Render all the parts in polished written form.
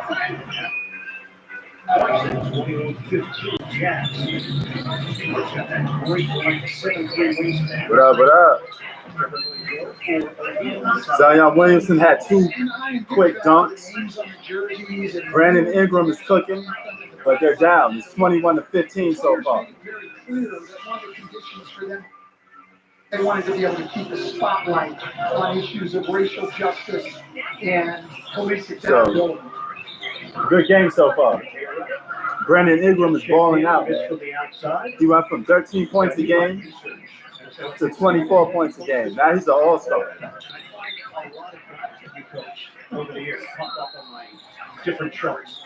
What up, what up? Zion Williamson had 2 quick dunks. Brandon Ingram is cooking, but they're down. It's 21-15 so far. They wanted to be able to keep a spotlight on issues of racial justice and police accountability. Good game so far. Brandon Ingram is balling out. He went from 13 points a game to 24 points a game. Now he's an all-star. Over the years, popped up on my different charts.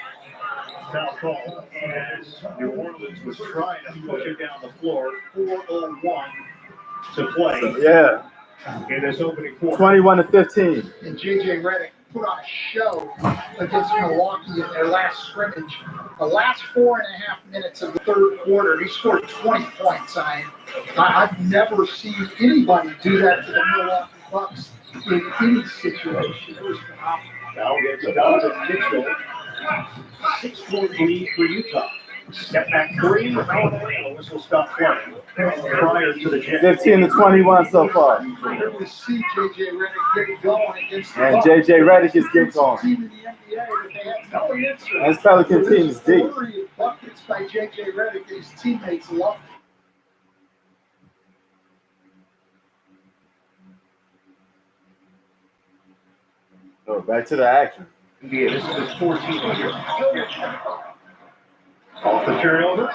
Foul call as New Orleans was trying to push it down the floor. 4:01 to play. Yeah. In this opening quarter. 21-15. And J.J. Redick put on a show against Milwaukee in their last scrimmage. The last 4.5 minutes of the third quarter, he scored 20 points. I've never seen anybody do that to the Milwaukee Bucks in any situation. It was phenomenal. Now gets Donovan Mitchell. 6-point lead for Utah. Step back 3. The whistle stopped playing prior to the Jets. 15-21 so far. You rarely see J.J. Redick get going against the And Bucks. J.J. Redick is getting going. Team in the NBA that they had no answer. And this Pelican team is deep. Flurry of buckets by J.J. Redick and his teammates love it. So back to the action. Yeah, this is his 14th year. Off the turnover.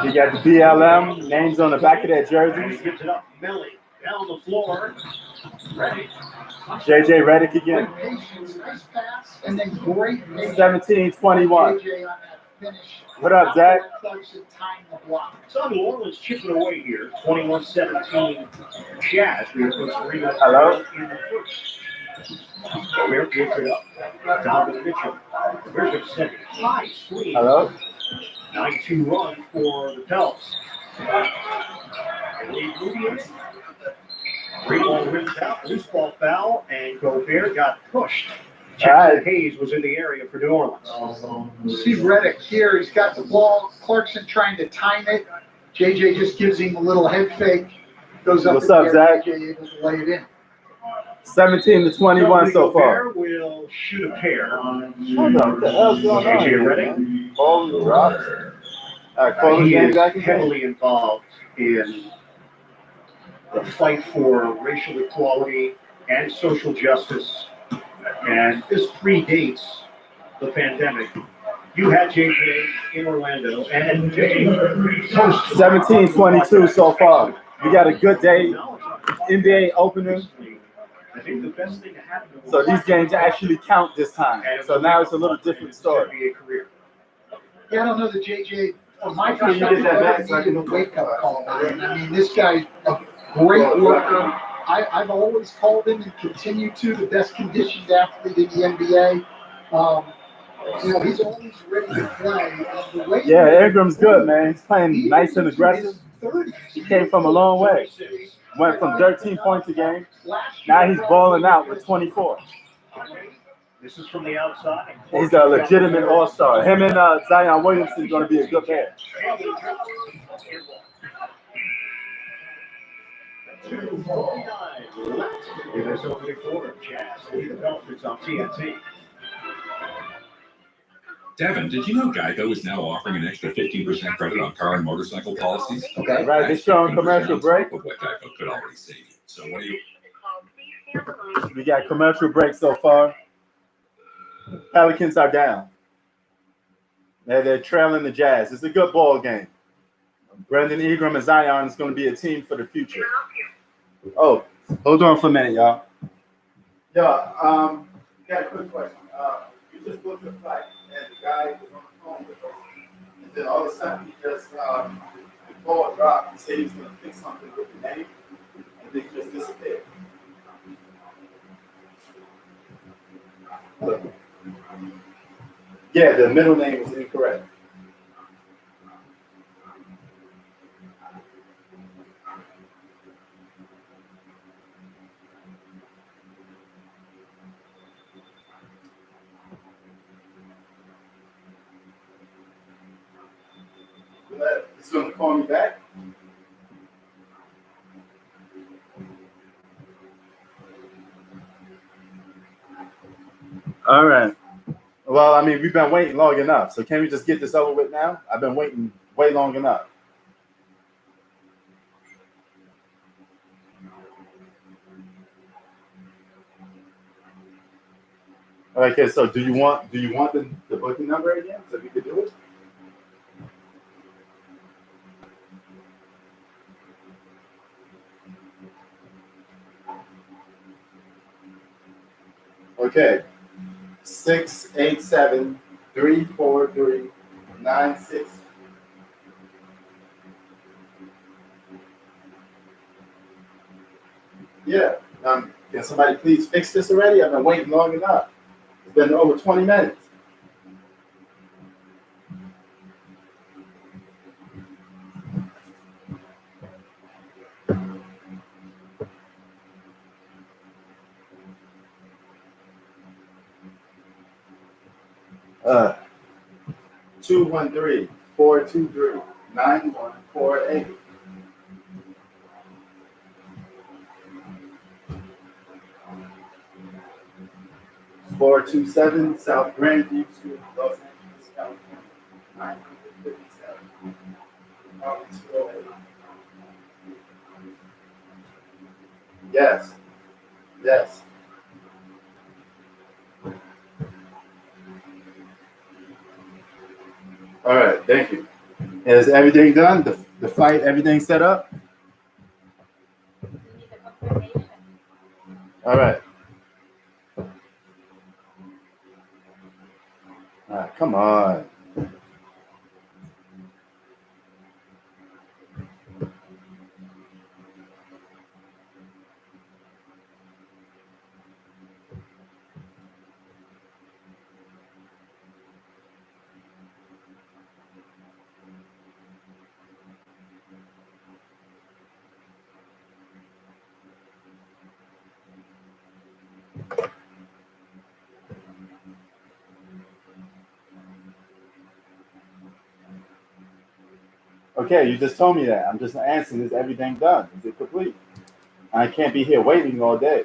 You got the BLM names on the back of their And jerseys. he gives it up. Melly down the floor. Ready. J.J. Redick again. Great patience, nice pass, and then great patience. 17-21. J.J. on that finish. What up, Zach? Clarkson timed the block. So New Orleans chipping away here. 21-17 Jazz. Hello? In the first. Where gives it up? Donovan Mitchell. Where's it set? High screen. Hello? 9-2 run for the Pels. And Lee Rubius. Three ball rims out, loose ball foul, and Gobert got pushed. Jackson Hayes was in the area for New Orleans. You see Redick here, he's got the ball. Clarkson trying to time it. JJ just gives him a little head fake. Goes up. What's up, Zach? JJ able to lay it in. 17-21 so far. Gobert will shoot a pair. Hold on, what the hell's going on? JJ Redick. Ball drops. All right, call the He game is back again. heavily involved in the fight for racial equality and social justice. And this predates the pandemic. You had JJ in Orlando, and JJ 17-22 so far. We got a good day. NBA opener. I think the best thing to happen. So these games actually count this time. So now it's a little different story. Yeah, I don't know that JJ, from my Can you get perspective, that back so I needed can- a wake-up call. I mean, this guy's a great worker. I've always called him and continue to the best conditioned athlete in the NBA. You know, he's always ready to play. The way Yeah, Ingram's good, man. He's playing nice and aggressive. He came from a long way. Went from 13 points a game. Now he's balling out with 24. This is from the outside. He's a legitimate all-star. Him and Zion Williamson are going to be a good pair. 2:49 left in this opening quarter. Jazz lead the Pelicans on TNT. Devin, did you know Geico is now offering an extra 15% credit on car and motorcycle policies? Okay, right. They're showing commercial break. Of what Geico could already save you. So what do you? We got commercial break so far. Pelicans are down. They're trailing the Jazz. It's a good ball game. Brandon Ingram and Zion is going to be a team for the future. Oh, hold on for a minute, y'all. Got a quick question. You just booked a flight, and the guy was on the phone with us, and then all of a sudden he just the ball dropped. He said he was going to fix something with the name, and then he just disappeared. Look. Yeah, the middle name was incorrect. call me back. All right. Well, I mean, we've been waiting long enough, so can we just get this over with now? I've been waiting way long enough. Okay, so do you want the booking number again so we could do it? Okay. 687-343-96. Yeah. Can somebody please fix this already? I've been waiting long enough. It's been over 20 minutes. Uh, 213-423-9148. 427 South Grandview Street, Los Angeles, California. 957. Yes. Yes. All right, thank you. Is everything done? The flight, everything set up? All right. All right, come on. Okay, you just told me that. I'm just asking, is everything done? Is it complete? I can't be here waiting all day.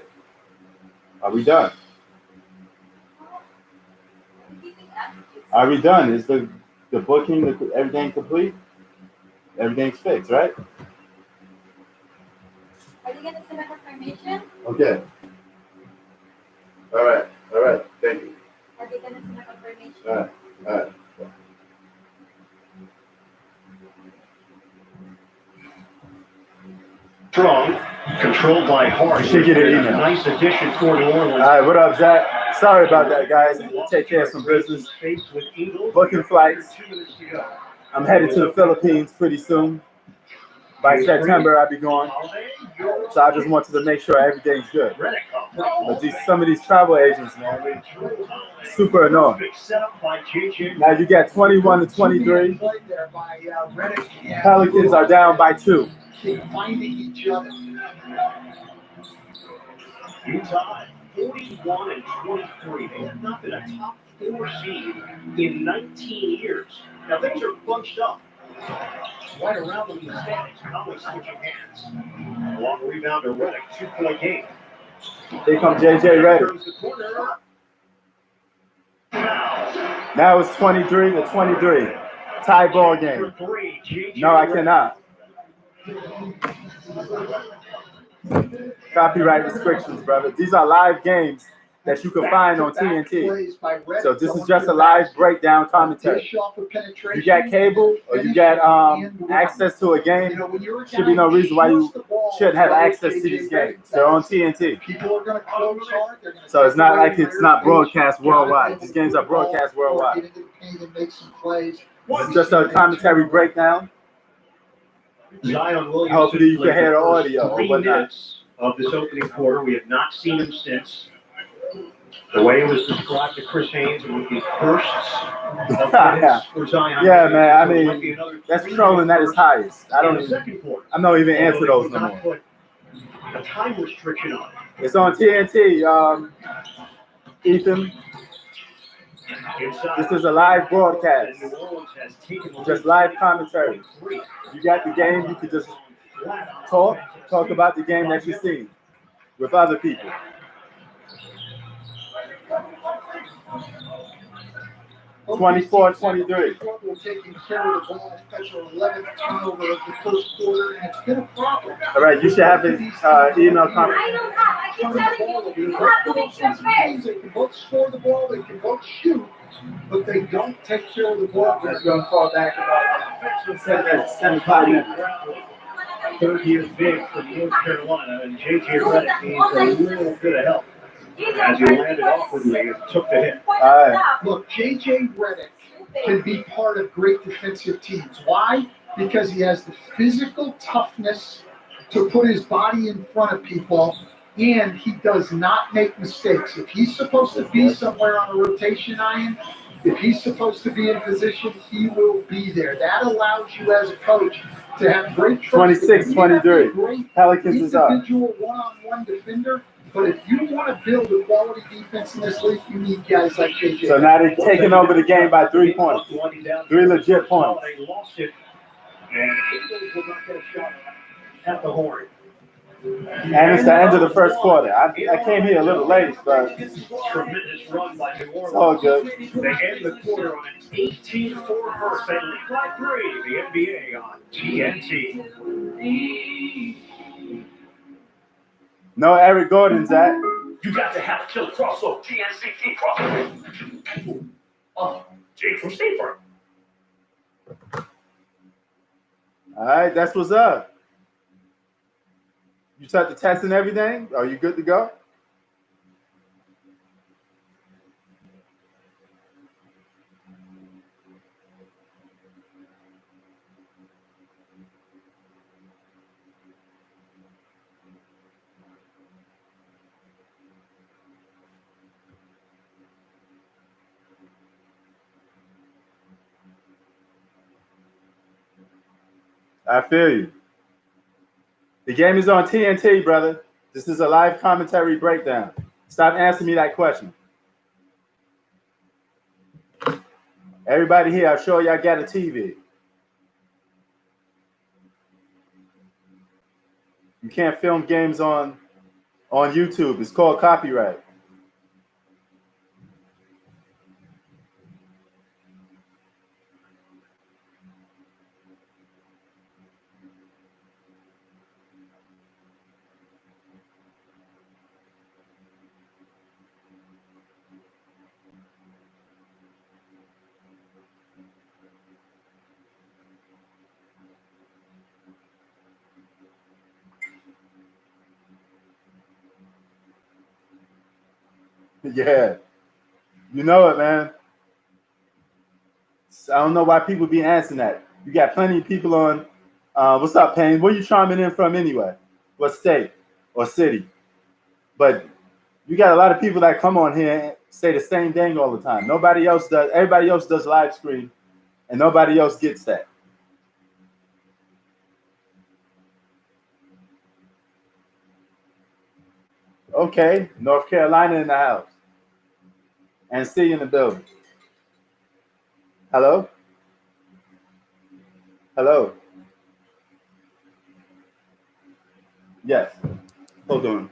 Are we done? Are we done? Is the booking, everything complete? Everything's fixed, right? Are you going to send a confirmation? Okay. All right. Thank you. Are they going to send a confirmation? All right. Strong, controlled by Hart. Should get an email. Nice addition for New Orleans. All right, what up, Zach? Sorry about that, guys. Take care of some business. Booking flights. I'm headed to the Philippines pretty soon. By September, I'll be going. So I just wanted to make sure everything's good. But some of these travel agents, man, they super annoying. Now you got 21-23. Pelicans are down by 2. Finding each other. Utah, 41-23. They have not been a top 4 seed in 19 years. Now things are bunched up. Right around them in the standings, Conley switching hands. Long rebound to Redick, 2-point game. Here comes JJ Redick. Now it's 23-23. Tie ball game. No, I cannot. Copyright restrictions, brother. These are live games that you can find on TNT. So this is just a live breakdown commentary. If you got cable or you got access to a game, should be no reason why you shouldn't have access to these games. They're on TNT. So it's not like it's not broadcast worldwide. These games are broadcast worldwide. This is just a commentary breakdown. Zion Williamson. Hopefully you can hear the audio or 3 whatnot. minutes of this opening quarter. We have not seen him since. The way it was described to Chris Haynes, it would be bursts of minutes for Zion. Yeah, man. I mean, that's trolling at its highest. I'm not even answer those no more. Put a time restriction on it. It's on TNT, Ethan. This is a live broadcast. New Orleans has taken the Just lead. live commentary. You got the game, you could just talk about the game that you see with other people. Both 24-23. teams have trouble taking care of the ball, especially 11th turnover of the first quarter, and it's been a problem. All right, you should have an email conference. I don't have. I keep telling you, you have to make sure first. They can both score the ball, they can both shoot, but they don't take care of the ball. It's going to fall back about 75 minutes. Third year big for North Carolina, and J.J. Redick needs a little bit of help. As he landed awkwardly and took the hit. All right. Look, J.J. Redick can be part of great defensive teams. Why? Because he has the physical toughness to put his body in front of people, and he does not make mistakes. If he's supposed to be somewhere on a rotation iron, if he's supposed to be in position, he will be there. That allows you as a coach to have great trust. 26-23. Pelicans is up. Individual one-on-one defender. But if you want to build a quality defense in this league, you need guys like JJ. So now they're taking over the game by 3 points. 3 legit points. They lost it, and Eagles will not get a shot at the horn. And it's the end of the first quarter. I came here a little late, but Tremendous run by New Orleans. it's all good. They end the quarter on an 18-4 burst. They lead by 3. The NBA on TNT. No Eric Gordon, Zach. You got to have a killer crossover. TNCT crossover. Oh, Jake from State Farm. All right, that's what's up. You took the test and everything? Are you good to go? I feel you. The game is on TNT, brother. This is a live commentary breakdown. Stop answering me that question. Everybody here, I'm sure y'all got a TV. You can't film games on YouTube. It's called copyright. Yeah, you know it, man. I don't know why people be answering that. You got plenty of people on. What's up, Payne? Where you chiming in from anyway? What state or city? But you got a lot of people that come on here and say the same thing all the time. Nobody else does. Everybody else does live stream, and nobody else gets that. Okay, North Carolina in the house. And C in the building. Hello? Hello? Yes. Hold on.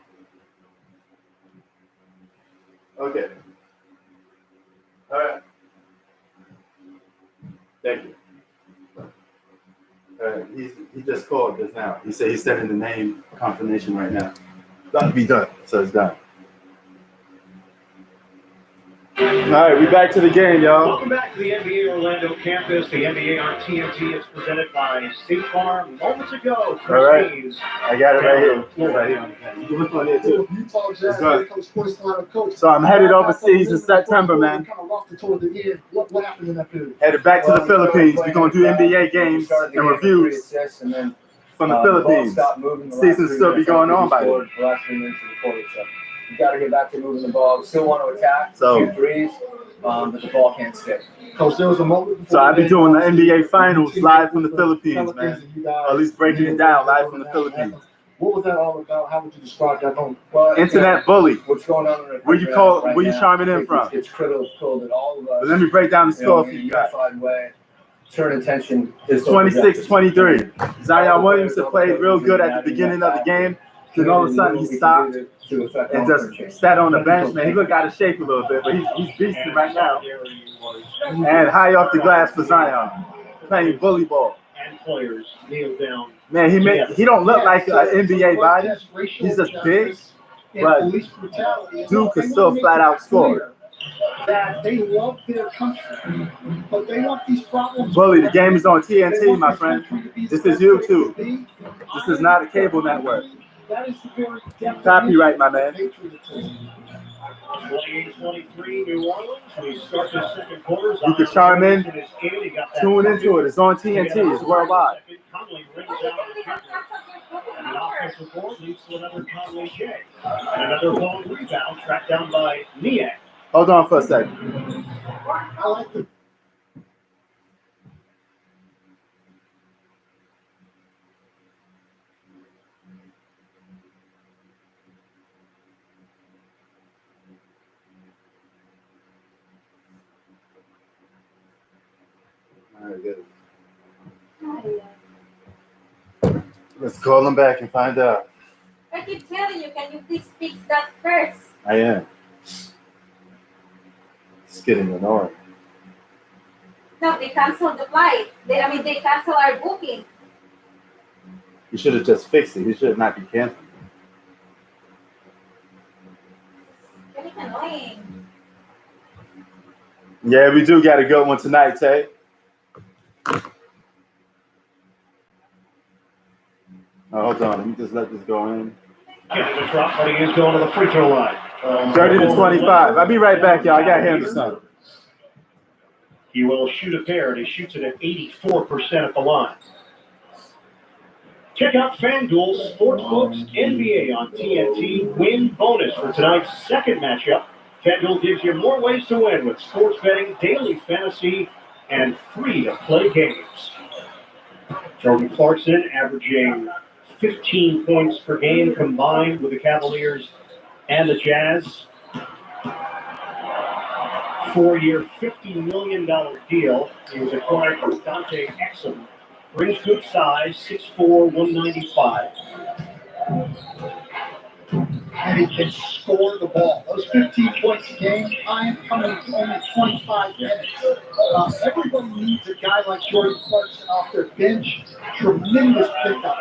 Okay. All right. Thank you. All right. He just called just now. He said he's sending the name confirmation right now. About to be done, so it's done. All right, we back to the game, y'all. Welcome back to the NBA Orlando campus. The NBA on TNT is presented by State Farm. Moments ago, Chris All right. Haynes. I got it right here. Right here on the camera. You can look on there too. Utah Jazz, It's good. Coach Sports Line coach. So I'm headed overseas in September, man. Kind of roughed it toward the end. What happened in that period? Headed back to the Philippines. We're going to do NBA games and reviews from the Philippines. Season's still be going on by then. You got to get back to moving the ball. We still want to attack, shoot threes, but the ball can't stick. Coach, there was a moment. So I'll be doing the NBA Finals live from the Philippines, man. Or at least breaking it down live from the Philippines. What was that all about? How would you describe that moment? Well, Internet bully. what's going on in the Where you country call? right Where you now, chiming in it's- from? It's critical that all of us, But let me break down the you know, score for in a you guys. unified way, turn attention. It's 26-23. Zion Williamson played real good at the beginning of the game. Then all of a sudden he stopped and just sat on the bench. Man, he looked out of shape a little bit, but he's beasting right now. And high off the glass for Zion, playing bully ball. And players kneel down. Man, he don't look like an NBA body. He's just big, but Duke is still flat out scoring. That they love their country, but they want these problems. Bully, the game is on TNT, my friend. This is YouTube. This is not a cable network. That is the very Copyright, my man. 28-23 New Orleans. We start the second quarter. You can chime in, tune into it. It's on TNT. It's worldwide. Conley rings out the kicker. And the offensive board leads to another Conley J. And another long rebound tracked down by Niak. Hold on for a second. I like the All right, good. Let's call him back and find out. I keep telling you, can you please fix that first? I am. It's getting annoying. No, they canceled the flight. They canceled our booking. You should have just fixed it. He should not be canceled. Very annoying. Yeah, we do got a good one tonight, Tay. Oh, hold on. Let me just let this go in. Getting the drop, but he is going to the free throw line. 30-25. I'll be right back, y'all. I got to handle something. He will shoot a pair, and he shoots it at 84% at the line. Check out FanDuel Sportsbook's NBA on TNT win bonus for tonight's second matchup. FanDuel gives you more ways to win with sports betting, daily fantasy, and free-to-play games. Jordan Clarkson averaging 15 points per game combined with the Cavaliers and the Jazz. 4-year, $50 million deal. He was acquired from Dante Exum. Brings good size, 6'4", 195. and he can score the ball. Those 15 points a game, I am coming to only 25 minutes. Everybody needs a guy like Jordan Clarkson off their bench. Tremendous pickup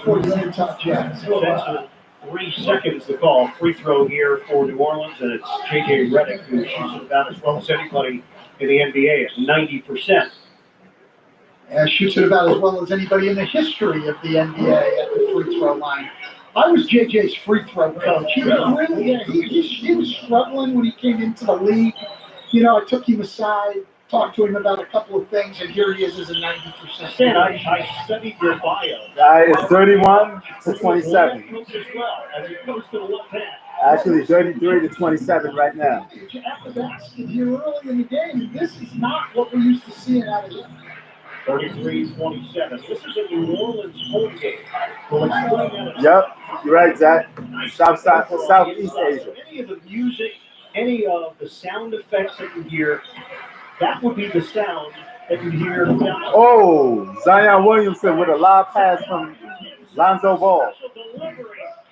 for the Utah Jazz. That's 3 seconds to call. Free throw here for New Orleans, and it's J.J. Redick, who shoots about as well as anybody in the NBA at 90%. And shoots it about as well as anybody in the history of the NBA at the free throw line. I was JJ's free throw coach. He was struggling when he came into the league. You know, I took him aside, talked to him about a couple of things, and here he is as a 90%. Stan, I studied your bio. It's 31-27. As he goes to the left hand. Actually, 33-27 right now. At the basket here early in the game, this is not what we're used to seeing out of him. 33-27. This is a New Orleans home game. We'll explain that. Yep, you're right, Zach. Southeast Asia. Any of the music, any of the sound effects that you hear, that would be the sound that you hear down. Oh, Zion Williamson with a lob pass from Lonzo Ball.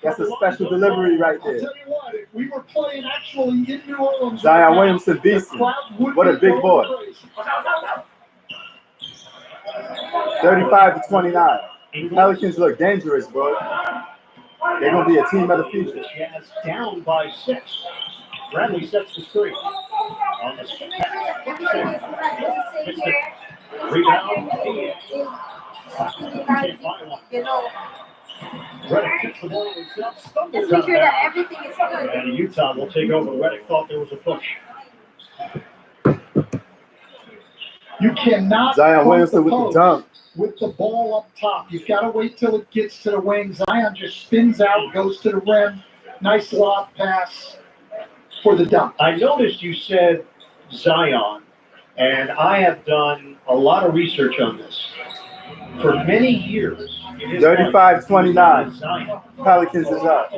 That's a special delivery right I'll there. tell you what, if we were playing actually in New Orleans, Zion Williamson beats him. What a big boy. 35-29. Pelicans look dangerous, bro. They're going to be a team of the future. Jazz down by 6. Bradley sets the screen. On the rebound. You know, Redick kicks the ball himself. just make sure that everything is good. And Utah will take over. Redick thought there was a push. You cannot Zion Williamson with the dunk. With the ball up top. You've got to wait till it gets to the wing. Zion just spins out, goes to the rim. Nice lob pass for the dunk. I noticed you said Zion, and I have done a lot of research on this. For many years, 35-29. Pelicans is up.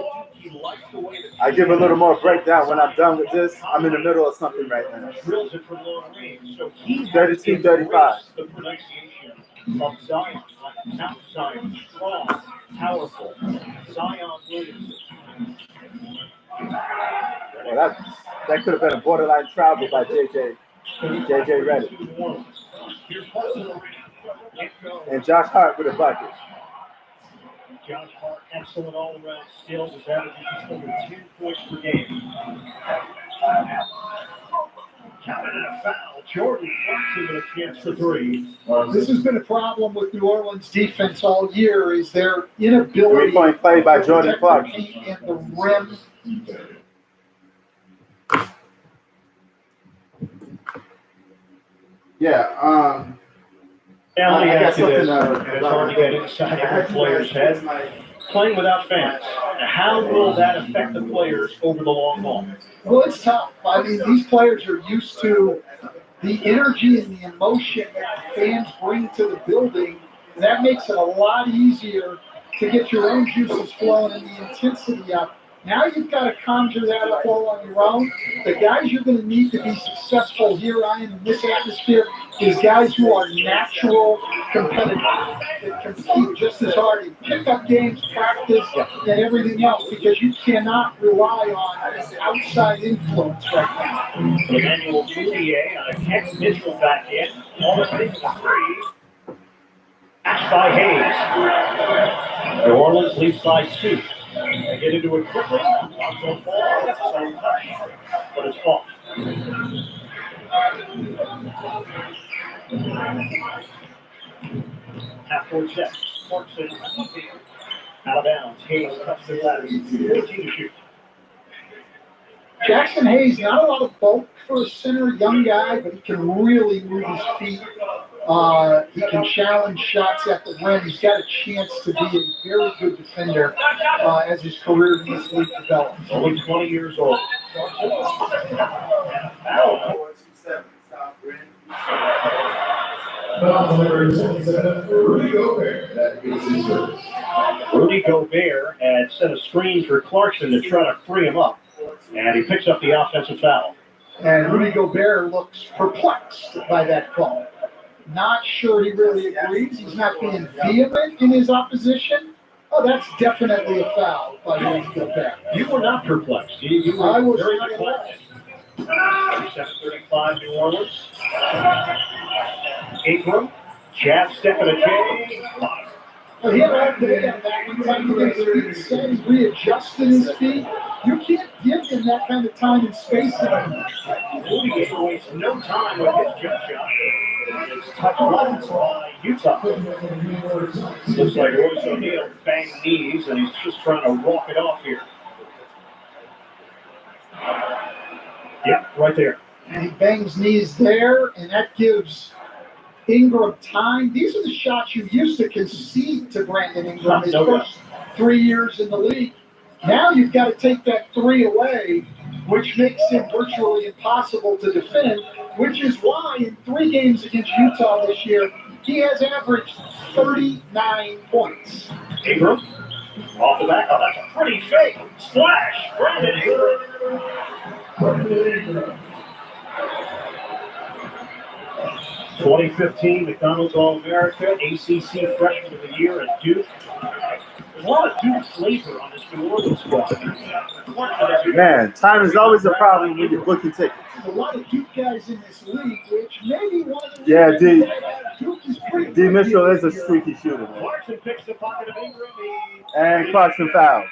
I give a little more breakdown when I'm done with this. I'm in the middle of something right now. 32-35. The pronunciation of Zion, Mount Zion, strong, powerful. Zion Williamson. Well, that could have been a borderline travel by JJ Redick. And Josh Hart with a bucket. Josh Hart, excellent all-around skills, is averaging just over 10 points per game. Counted in a foul. Jordan Clarkson with a chance for three. This has been a problem with New Orleans defense all year, is their inability 3-point play by Jordan to Clarkson. protect the paint and the rim. Yeah, Now, I got it's something hard to get inside every player's head. Playing without fans, how will that affect the players over the long haul? Well, it's tough. I mean, these players are used to the energy and the emotion that fans bring to the building. And that makes it a lot easier to get your own juices flowing and the intensity up. Now you've got to conjure that up all on your own. The guys you're going to need to be successful here, Ryan, in this atmosphere is guys who are natural competitors that compete just as hard in pickup games, practice, and everything else, because you cannot rely on outside influence right now. Emmanuel Fournier on a Tex Mitchell back in. All the way to the three. Passed by Hayes. New Orleans leads by 2. They get into it quickly. Ball, but it's off. Half-court set. Clarkson out of bounds. Hayes cuts the ladder. 14 to shoot. Jackson Hayes, not a lot of bulk for a center, young guy, but he can really move his feet. He can challenge shots at the rim. He's got a chance to be a very good defender as his career in this league develops. Only 20 years old. Rudy Gobert had set a screen for Clarkson to try to free him up, and he picks up the offensive foul. And Rudy Gobert looks perplexed by that call. Not sure he really agrees. He's not being vehement in his opposition. Oh, that's definitely a foul by Rudy Gobert. You were not perplexed. You were I was very not perplexed. 37-35 New Orleans. Abram, jab step and a J. Well, he had all day on that one time to get his feet set. He readjusted his feet. You can't give him that kind of time and space anymore. Rudy wastes no time with his jump shot. It's touched once by Utah. Looks like Royce O'Neal banged knees, and he's just trying to walk it off here. Yep, right there. And he bangs knees there, and that gives Ingram time. These are the shots you used to concede to Brandon Ingram his first 3 years in the league. Now you've got to take that 3 away, which makes him virtually impossible to defend, which is why in 3 games against Utah this year, he has averaged 39 points. Ingram, off the back. Oh, that's a pretty fake. Splash. Brandon Ingram. 2015 McDonald's All-America, ACC Freshman of the Year at Duke. There's a lot of Duke flavor on this New Orleans squad. Man, time is always a problem when you're booking tickets. There's a lot of Duke guys in this league, which maybe one of the Duke is pretty D. Mitchell is a streaky shooter, man. Clarkson picks the pocket of Ingram. And Clarkson fouled.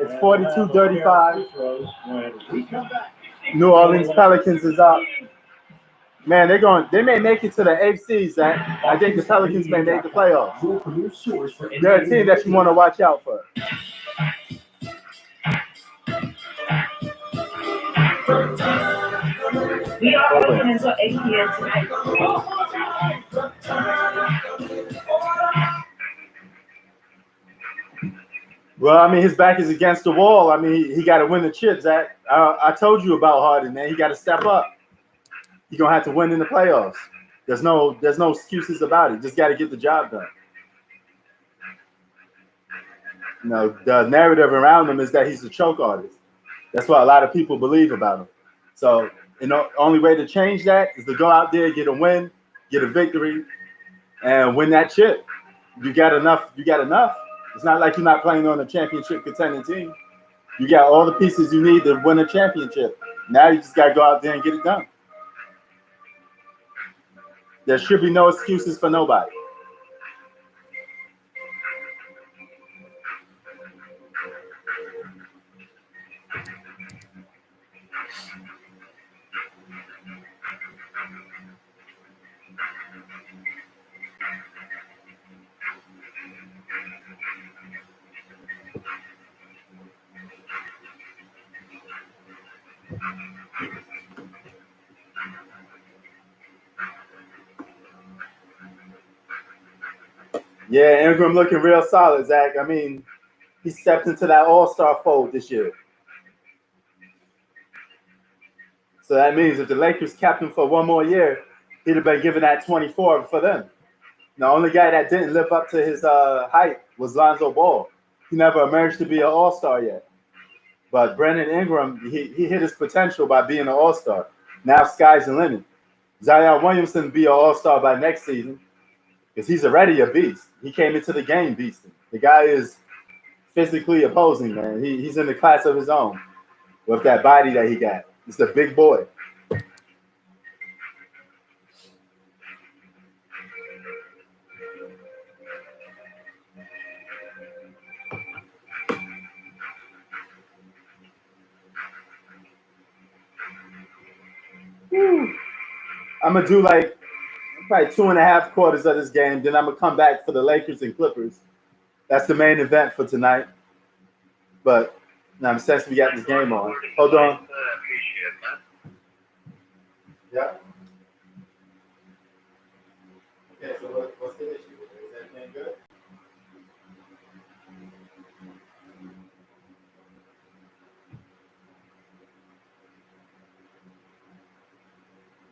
It's 42-35. We come back. New Orleans Pelicans is up. Man, they may make it to the 8th seed, Zach. I think the Pelicans may make the playoffs. They're a team that you want to watch out for. We are open until 8 p.m. tonight. Well, I mean, his back is against the wall. I mean, he got to win the chip, Zach. I told you about Harden, man. He got to step up. He's gonna have to win in the playoffs. There's no excuses about it. Just got to get the job done. the narrative around him is that he's a choke artist. That's what a lot of people believe about him. So, the only way to change that is to go out there, get a win, get a victory, and win that chip. You got enough. You got enough. It's not like you're not playing on a championship contending team. You got all the pieces you need to win a championship. Now you just got to go out there and get it done. There should be no excuses for nobody. Yeah, Ingram looking real solid, Zach. I mean, he stepped into that all-star fold this year. So that means if the Lakers kept him for one more year, he'd have been given that 24 for them. The only guy that didn't live up to his height was Lonzo Ball. He never emerged to be an all-star yet. But Brandon Ingram, he hit his potential by being an all-star. Now sky's the limit. Zion Williamson be an all-star by next season because he's already a beast. He came into the game beasting. The guy is physically opposing, man. He's in the class of his own with that body that he got. He's a big boy. I'm going to do like probably 2.5 quarters of this game. Then I'm going to come back for the Lakers and Clippers. That's the main event for tonight. But now, since we got this game on. Hold on. Yeah. Okay, so what's the issue? Is everything good?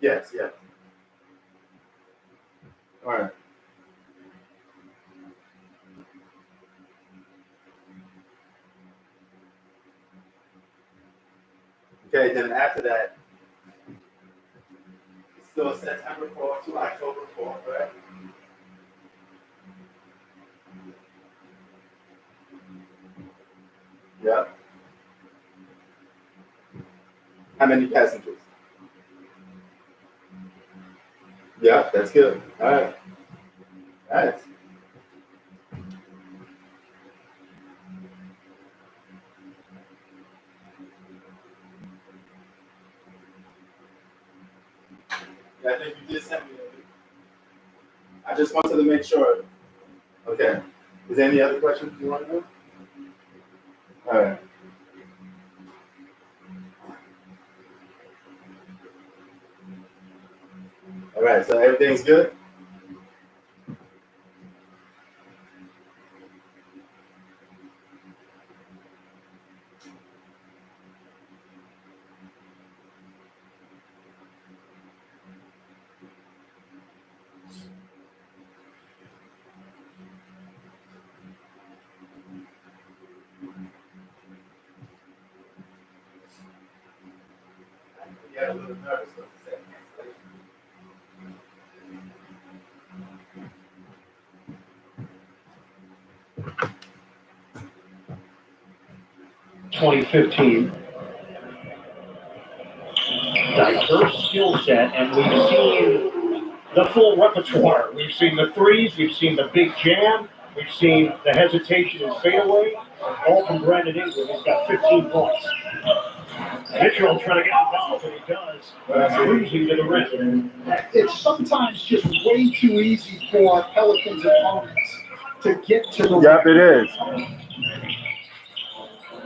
Yes, yes. All right. Okay, then after that, it's still September 4th to October 4th, right? Yeah. How many passengers? Yeah, that's good. All right. All right. Yeah, I think you did send me that. I just wanted to make sure. Okay. Is there any other questions you want to know? All right. All right, so everything's good? Yeah, a little nervous. 2015. Diverse skill set, and we've seen the full repertoire. We've seen the threes, we've seen the big jam, we've seen the hesitation and fadeaway, all from Brandon Ingram. He's got 15 points. Mitchell trying to get involved, and he does, cruising to the rim. It's sometimes just way too easy for Pelicans opponents to get to the rim. Yep, it is.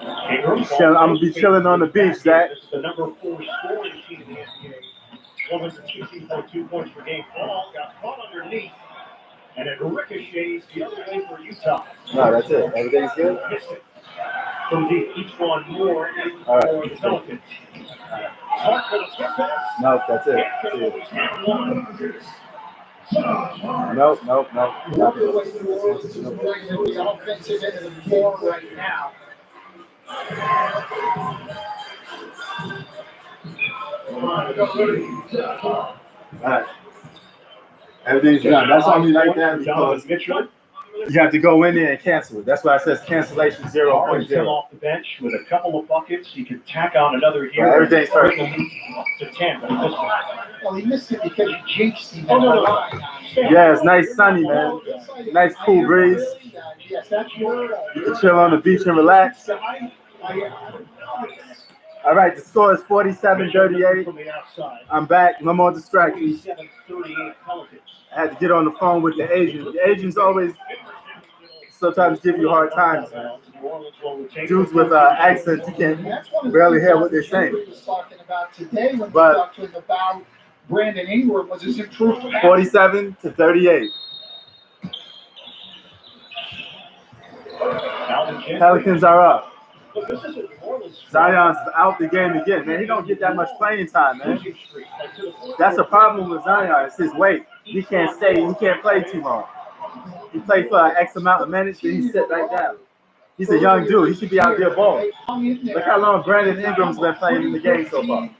I'm gonna be chilling on the beach, Zach. This is the number 4 scoring team in the NBA. 116.2 points per game. Ball got caught underneath, and it ricochets the other way for Utah. No, that's it. Everything's good? Missed it. From deep, each one more All for right. the Pelicans. Clark for the quick pass. No, that's it. And one. Nope. Love the way New Orleans is bringing the offensive end of the floor right now. All right. Everything's done. That's only like that because Mitchell. you have to go in there and cancel it. That's why it says cancellation Barnes come 0.0. off the bench with a couple of buckets. He could tack on another here. Well, everything's Bring perfect. the lead to 10, but he missed it. Well, he missed it because you jinxed him. Oh, no. Yeah, it's nice sunny, man. Nice cool breeze. Yes, that's your. You can chill on the beach and relax. All right, the score is 47-38. From the outside. I'm back. No more distractions. 47-38 Pelicans. I had to get on the phone with the agent. The agents always sometimes give you hard times, man. Dudes with accents, you can barely hear what they're saying. Was talking about today when But- we talked to him about Brandon Ingram was his improved. 47-38. Pelicans are up. Zion's out the game again, man. He don't get that much playing time, man. That's a problem with Zion. It's his weight. He can't stay. He can't play too long. He played for an X amount of minutes, then he sit right down. He's a young dude. He should be out there balling. Look how long Brandon Ingram's been playing in the game so far. And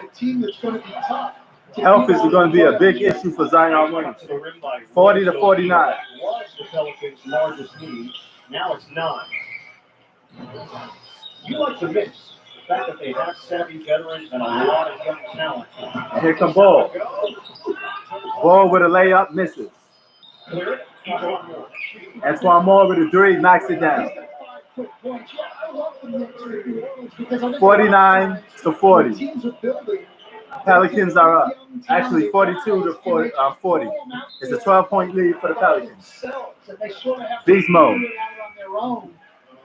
a team that's going to be tough. Health is going to be a big issue for Zion Williamson. 40-49. Was the Pelicans' largest lead. Now it's 9. You like the mix. The fact that they have savvy veterans and a lot of young talent. Here come Ball. Ball with a layup, misses. Clear it. Antoine Moore with a 3, knocks it down. 49-40. Pelicans are up. Actually, 42-40. It's a 12-point lead for the Pelicans. Beast mode.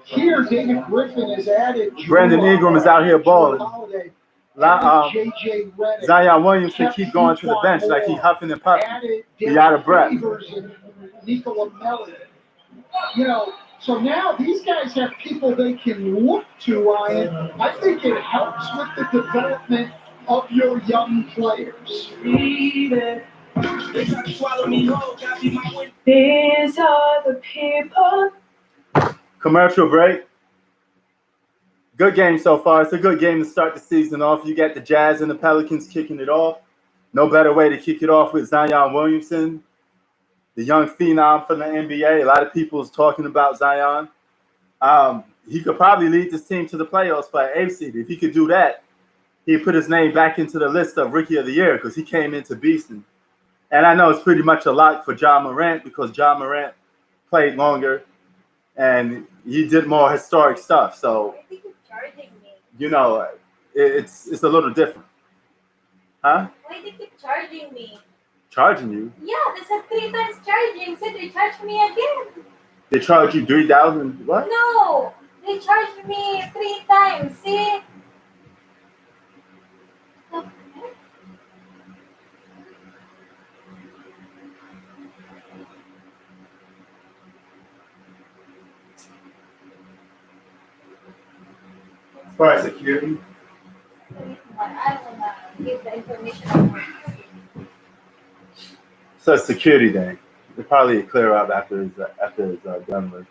Here, David Griffin has added. Brandon Ingram is out here balling. JJ Redick. Zion Williamson keep going to the bench like he huffing and puffing. He out of breath. Nikola Melli. You know, so now these guys have people they can look to, Ryan. I think it helps with the development of your young players. These are the people. Commercial break. Good game so far. It's a good game to start the season off. You got the Jazz and the Pelicans kicking it off. No better way to kick it off with Zion Williamson, the young phenom from the NBA. A lot of people is talking about Zion. He could probably lead this team to the playoffs for an 8th seed. If he could do that, he'd put his name back into the list of Rookie of the Year because he came into beasting. And I know it's pretty much a lot for Ja Morant because Ja Morant played longer and he did more historic stuff. So, you know, it's a little different. Huh? Why they keep charging me? Charging you? Yeah, that's a 3 times charging. So they charge me again. They charge you $3,000? What? No, they charged me 3 times. See? All right, security. I don't want to give the information. So it's security thing. They'll probably clear up after it's done with.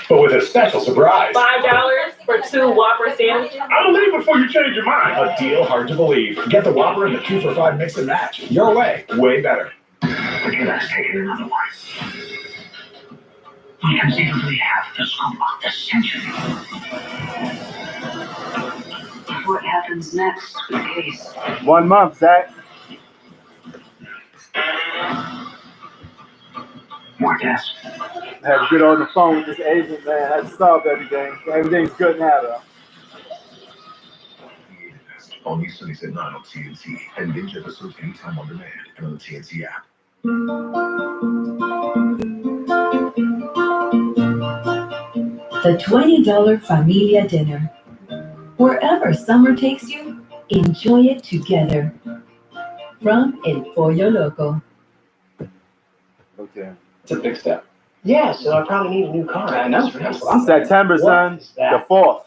But with a special surprise. $5 for 2 Whopper sandwiches. I believe before you change your mind. A deal hard to believe. Get the Whopper and the 2 for $5 mix and match. Your way, way better. Would you guys take it another one? We conceivably have the scoop of the century. What happens next with the case? 1 month, Zach. More tests. I had to get on the phone with this agent, man. I had to solve everything. Everything's good now, though. All these Sundays at 9 on TNT. And binge episodes anytime on demand and on the TNT app. The $20 Familia Dinner. Wherever summer takes you, enjoy it together. From El Pollo Loco. Okay. It's a big step. Yeah, so I probably need a new car. I know. September, son. The 4th.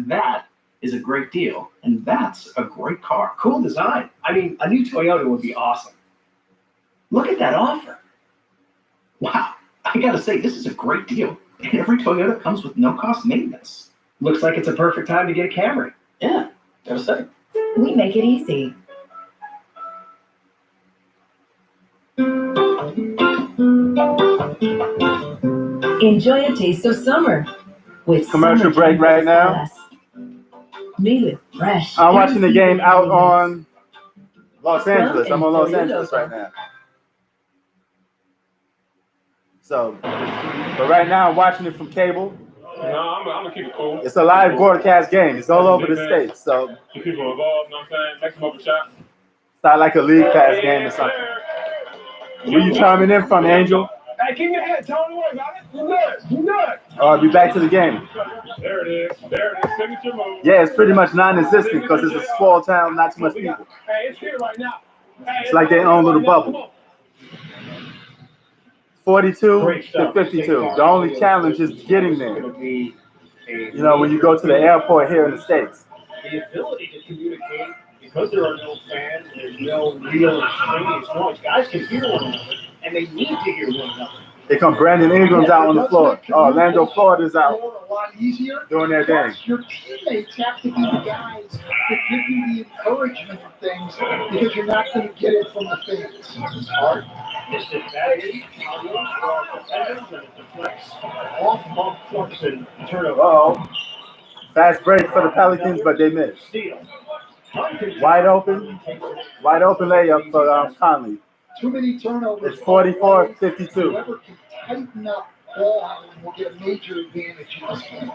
That is a great deal, and that's a great car. Cool design. I mean, a new Toyota would be awesome. Look at that offer. Wow, I gotta say, this is a great deal. And every Toyota comes with no-cost maintenance. Looks like it's a perfect time to get a Camry. Yeah, gotta say. We make it easy. Enjoy a taste of summer with Commercial Summer break right now. Plus. Made with fresh. I'm watching the game out on Los Well, Angeles. I'm on Los enjoy Angeles your right now. So, but right now I'm watching it from cable. No, I'm gonna keep it cool. It's a live broadcast game. It's all over the states. So, Keep people involved, you know what I'm saying? Make some open shots. it's not like a league pass game or something. Where you chiming in from, Angel? Hey, keep your head, Tony. Don't worry about it. You good? You good? All right, be back to the game. There it is. There it is. Signature move. Yeah, it's pretty much non-existent because it's a small town, not too much people. Hey, it's here right now. Hey, It's like their own little bubble. 42 to 52. The only challenge is getting there. You know, when you go to the airport here in the States. The ability to communicate, because there are no fans, there's no real extraneous noise. Guys can hear one another, and they need to hear one another. They come Brandon Ingram's out on the floor. Orlando Florida's out A lot easier. doing their thing. Your teammates have to be the guys that give you the encouragement of things because you're not going to get it from the fans. Hard, disadvantage, defenders, and it deflects off Clarkson. Turnover. Uh-oh. Fast break for the Pelicans, but they missed. Steal. Wide open layup for Conley. Too many turnovers. It's 44-52. Whoever can tighten up ball handling will get a major advantage in this game.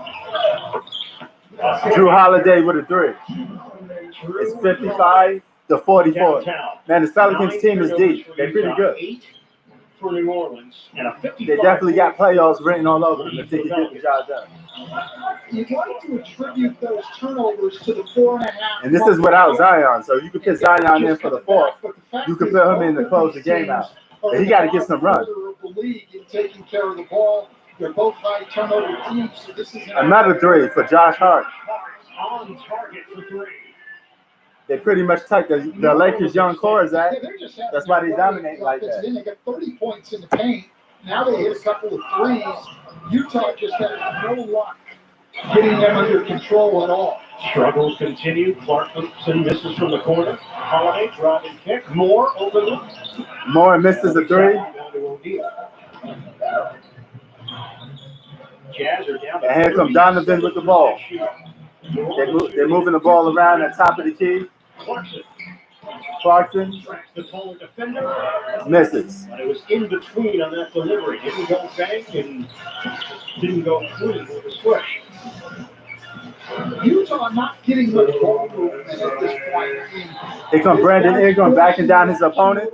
Drew Holiday with a three. It's 55 to 44. Man, the Pelicans team is deep. They're pretty good. For New Orleans and a 55. They definitely got playoffs written all over them if they can get the job done. You'd like to attribute those turnovers to the 4.5. And this is without Zion, so you could put Zion in for the fourth. You could put him in to close the game out. But he got to get some run. The league in taking care of the ball. They're both high turnover teams, so this is Another three for Josh Hart. On target for three. They pretty much took the Lakers' young core is that. That's why they dominate like that. They got 30 points in the paint. Now they hit a couple of threes. Utah just had no luck getting them under control at all. Struggles continue. Clarkson misses from the corner. Holiday driving kick. Moore open look. Moore misses a three. Jazz are down. And here comes Donovan with the ball. They're moving the ball around at top of the key. Clarkson misses. But it was in between on that delivery. Didn't go bang and didn't go clean with the switch. Utah not getting much ball movement at this point. Here comes Brandon Ingram backing down his opponent.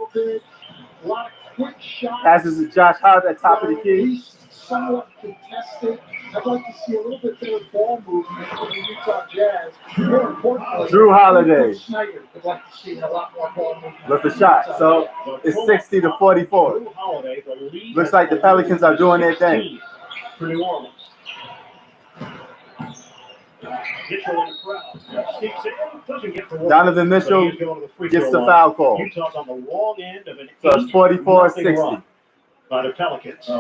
A lot of quick shots. Passes to Josh Hart at top of the key. Somewhat contested. I'd like to see a little bit better ball movement from the Utah Jazz. More importantly, Drew Holiday Snyder would like to see a lot more ball movement with a shot. So it's 60 to 44. Looks like the Pelicans are doing their thing. For New Orleans. Mitchell in the crowd. Sneaks in, doesn't get the work. Donovan Mitchell gets the foul call. Utah's on the wrong end of an So it's 44-60. By the Pelicans. The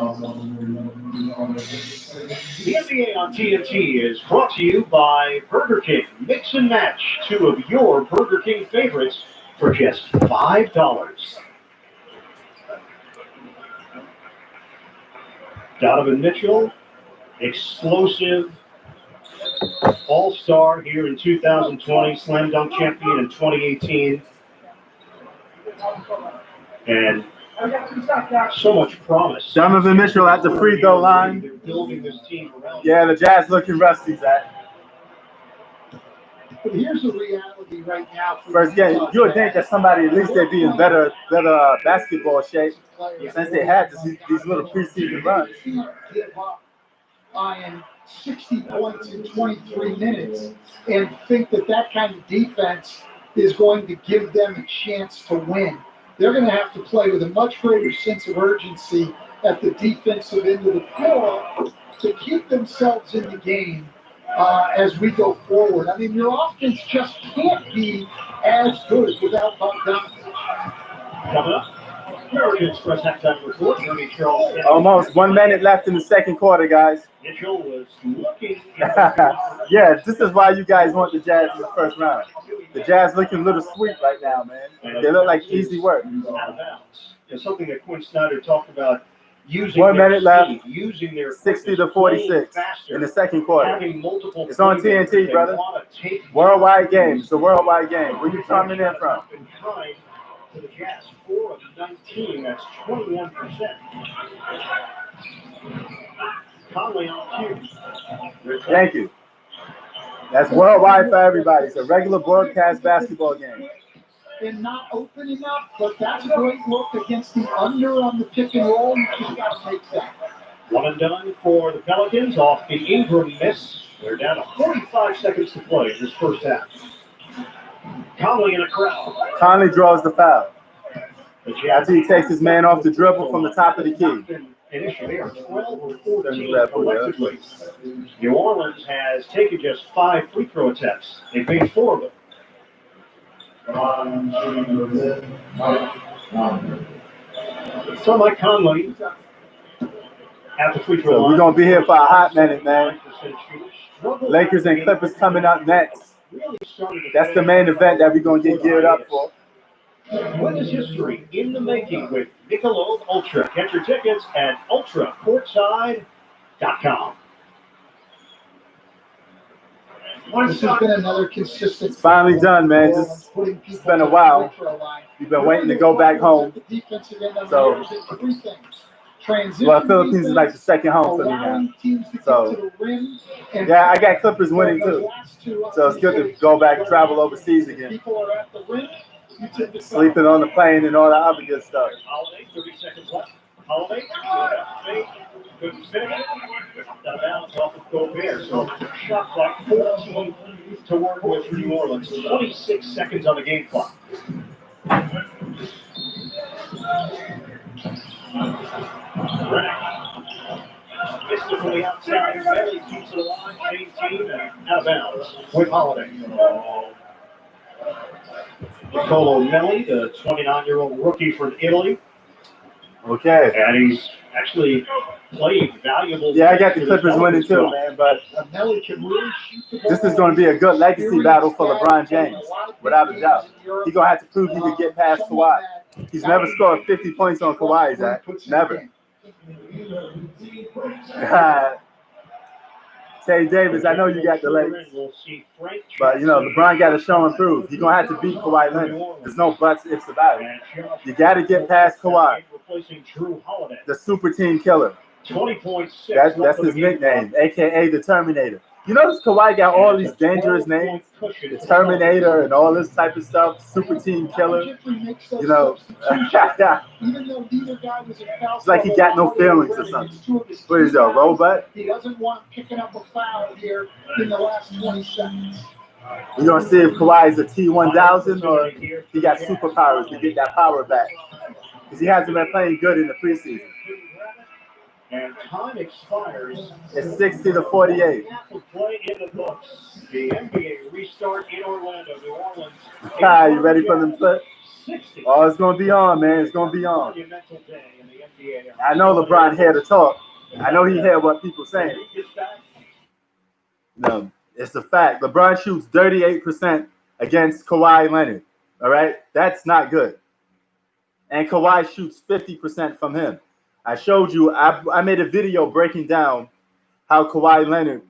NBA on TNT is brought to you by Burger King. Mix and match two of your Burger King favorites for just $5. Donovan Mitchell, explosive all-star here in 2020, slam dunk champion in 2018. And so much promise. Donovan Mitchell at the free throw line. They're building this team around. Yeah, the Jazz looking rusty, Zach. But here's the reality right now. First game, you would think that somebody at least they'd be in better basketball shape since they had these little preseason runs. You can't give up on 60 points in 23 minutes and think that kind of defense is going to give them a chance to win. They're going to have to play with a much greater sense of urgency at the defensive end of the floor to keep themselves in the game as we go forward. I mean, your offense just can't be as good without Bogdanovich. Coming up, American Express halftime report. Ernie Charles. Almost 1 minute left in the second quarter, guys. Mitchell was looking. Yeah, this is why you guys want the Jazz in the first round. The Jazz looking a little sweet right now, man. They look like easy work. Out of bounds. It's something that Quinn Snyder talked about. Using 1 minute left. Using their 60 to 46 in the second quarter. It's on TNT, brother. Worldwide game. It's a worldwide game. Where you coming in from? For the Jazz, 4 of 19. That's 21%. Conley on cue. Thank you. That's worldwide for everybody. It's a regular broadcast basketball game. And not open enough, but that's a great look against the under on the pick and roll. You just got to take that. One and done for the Pelicans off the Ingram miss. They're down to 45 seconds to play in this first half. Conley in a crowd. Conley draws the foul. After he takes his man off the dribble from the top of the key. Initially, they are 12 or 14 collectively. New Orleans has taken just 5 free throw attempts. They've made 4 of them. So Mike Conley at the free throw line. We're going to be here for a hot minute, man. Lakers and Clippers coming up next. That's the main event that we're going to get geared up for. Witness history in the making with Michelob Ultra. Get your tickets at ultracourtside.com. This has been another consistent. It's finally done, man. It's been a while. We've been waiting to go back home. So, well, Philippines is like the second home for me now. So, yeah, I got Clippers winning too. So it's good to go back and travel overseas again. Sleeping on the plane and all that other good stuff. Holiday, 30 seconds left. Holiday, couldn't finish it. Got a bounce off of Gobert. So shot clock 14 to work with for New Orleans. 26 seconds on the game clock. Missed it from the outside. Barely keeps it alive. Same team and out of bounds with Holiday. Nicolo Melli, the 29-year-old rookie from Italy. Okay. And he's actually played valuable. Yeah, I got the Clippers winning too, man. But this is going to be a good legacy battle for LeBron James, without a doubt. He's going to have to prove he could get past Kawhi. He's never scored 50 points on Kawhi, Zach. Never. Tay Davis, I know you got the Lakers, but, you know, LeBron got to show and prove. He's going to have to beat Kawhi Leonard. There's no buts, ifs about it. You got to get past Kawhi. The super team killer. That's his nickname, a.k.a. the Terminator. You notice Kawhi got all these dangerous names? The Terminator and all this type of stuff. Super team killer. You know, it's like he got no feelings or something. What is that, a robot? He doesn't want picking up a foul here in the last 20 seconds. We're going to see if Kawhi is a T-1000 or he got superpowers to get that power back. Because he hasn't been playing good in the preseason. And time expires. It's 60 to 48. Play in the books. The NBA restart in Orlando, New Orleans. You ready for them clips? Oh, it's going to be on, man. It's going to be on. I know LeBron here to talk. I know he hear what people saying. No, it's a fact. LeBron shoots 38% against Kawhi Leonard. All right? That's not good. And Kawhi shoots 50% from him. I showed you, I made a video breaking down how Kawhi Leonard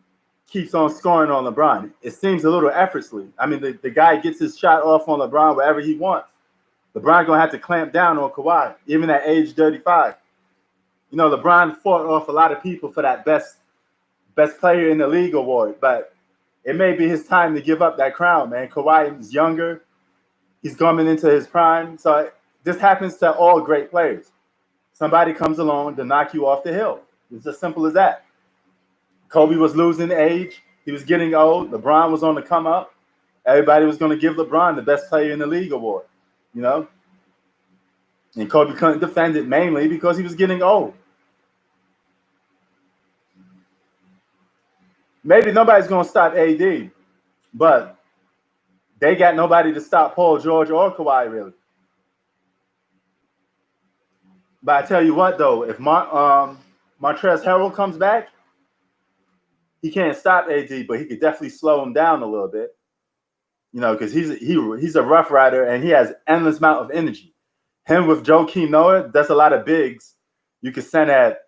keeps on scoring on LeBron. It seems a little effortlessly. I mean, the guy gets his shot off on LeBron wherever he wants. LeBron going to have to clamp down on Kawhi, even at age 35. You know, LeBron fought off a lot of people for that best player in the league award, but it may be his time to give up that crown, man. Kawhi is younger. He's coming into his prime. So this happens to all great players. Somebody comes along to knock you off the hill. It's as simple as that. Kobe was losing age. He was getting old. LeBron was on the come up. Everybody was going to give LeBron the best player in the league award, you know? And Kobe couldn't defend it mainly because he was getting old. maybe nobody's going to stop AD, but they got nobody to stop Paul George or Kawhi, really. But I tell you what, though, if Montrezl Harrell comes back, he can't stop AD, but he could definitely slow him down a little bit. You know, because he's a rough rider and he has endless amount of energy. Him with Joakim Noah, that's a lot of bigs you could send at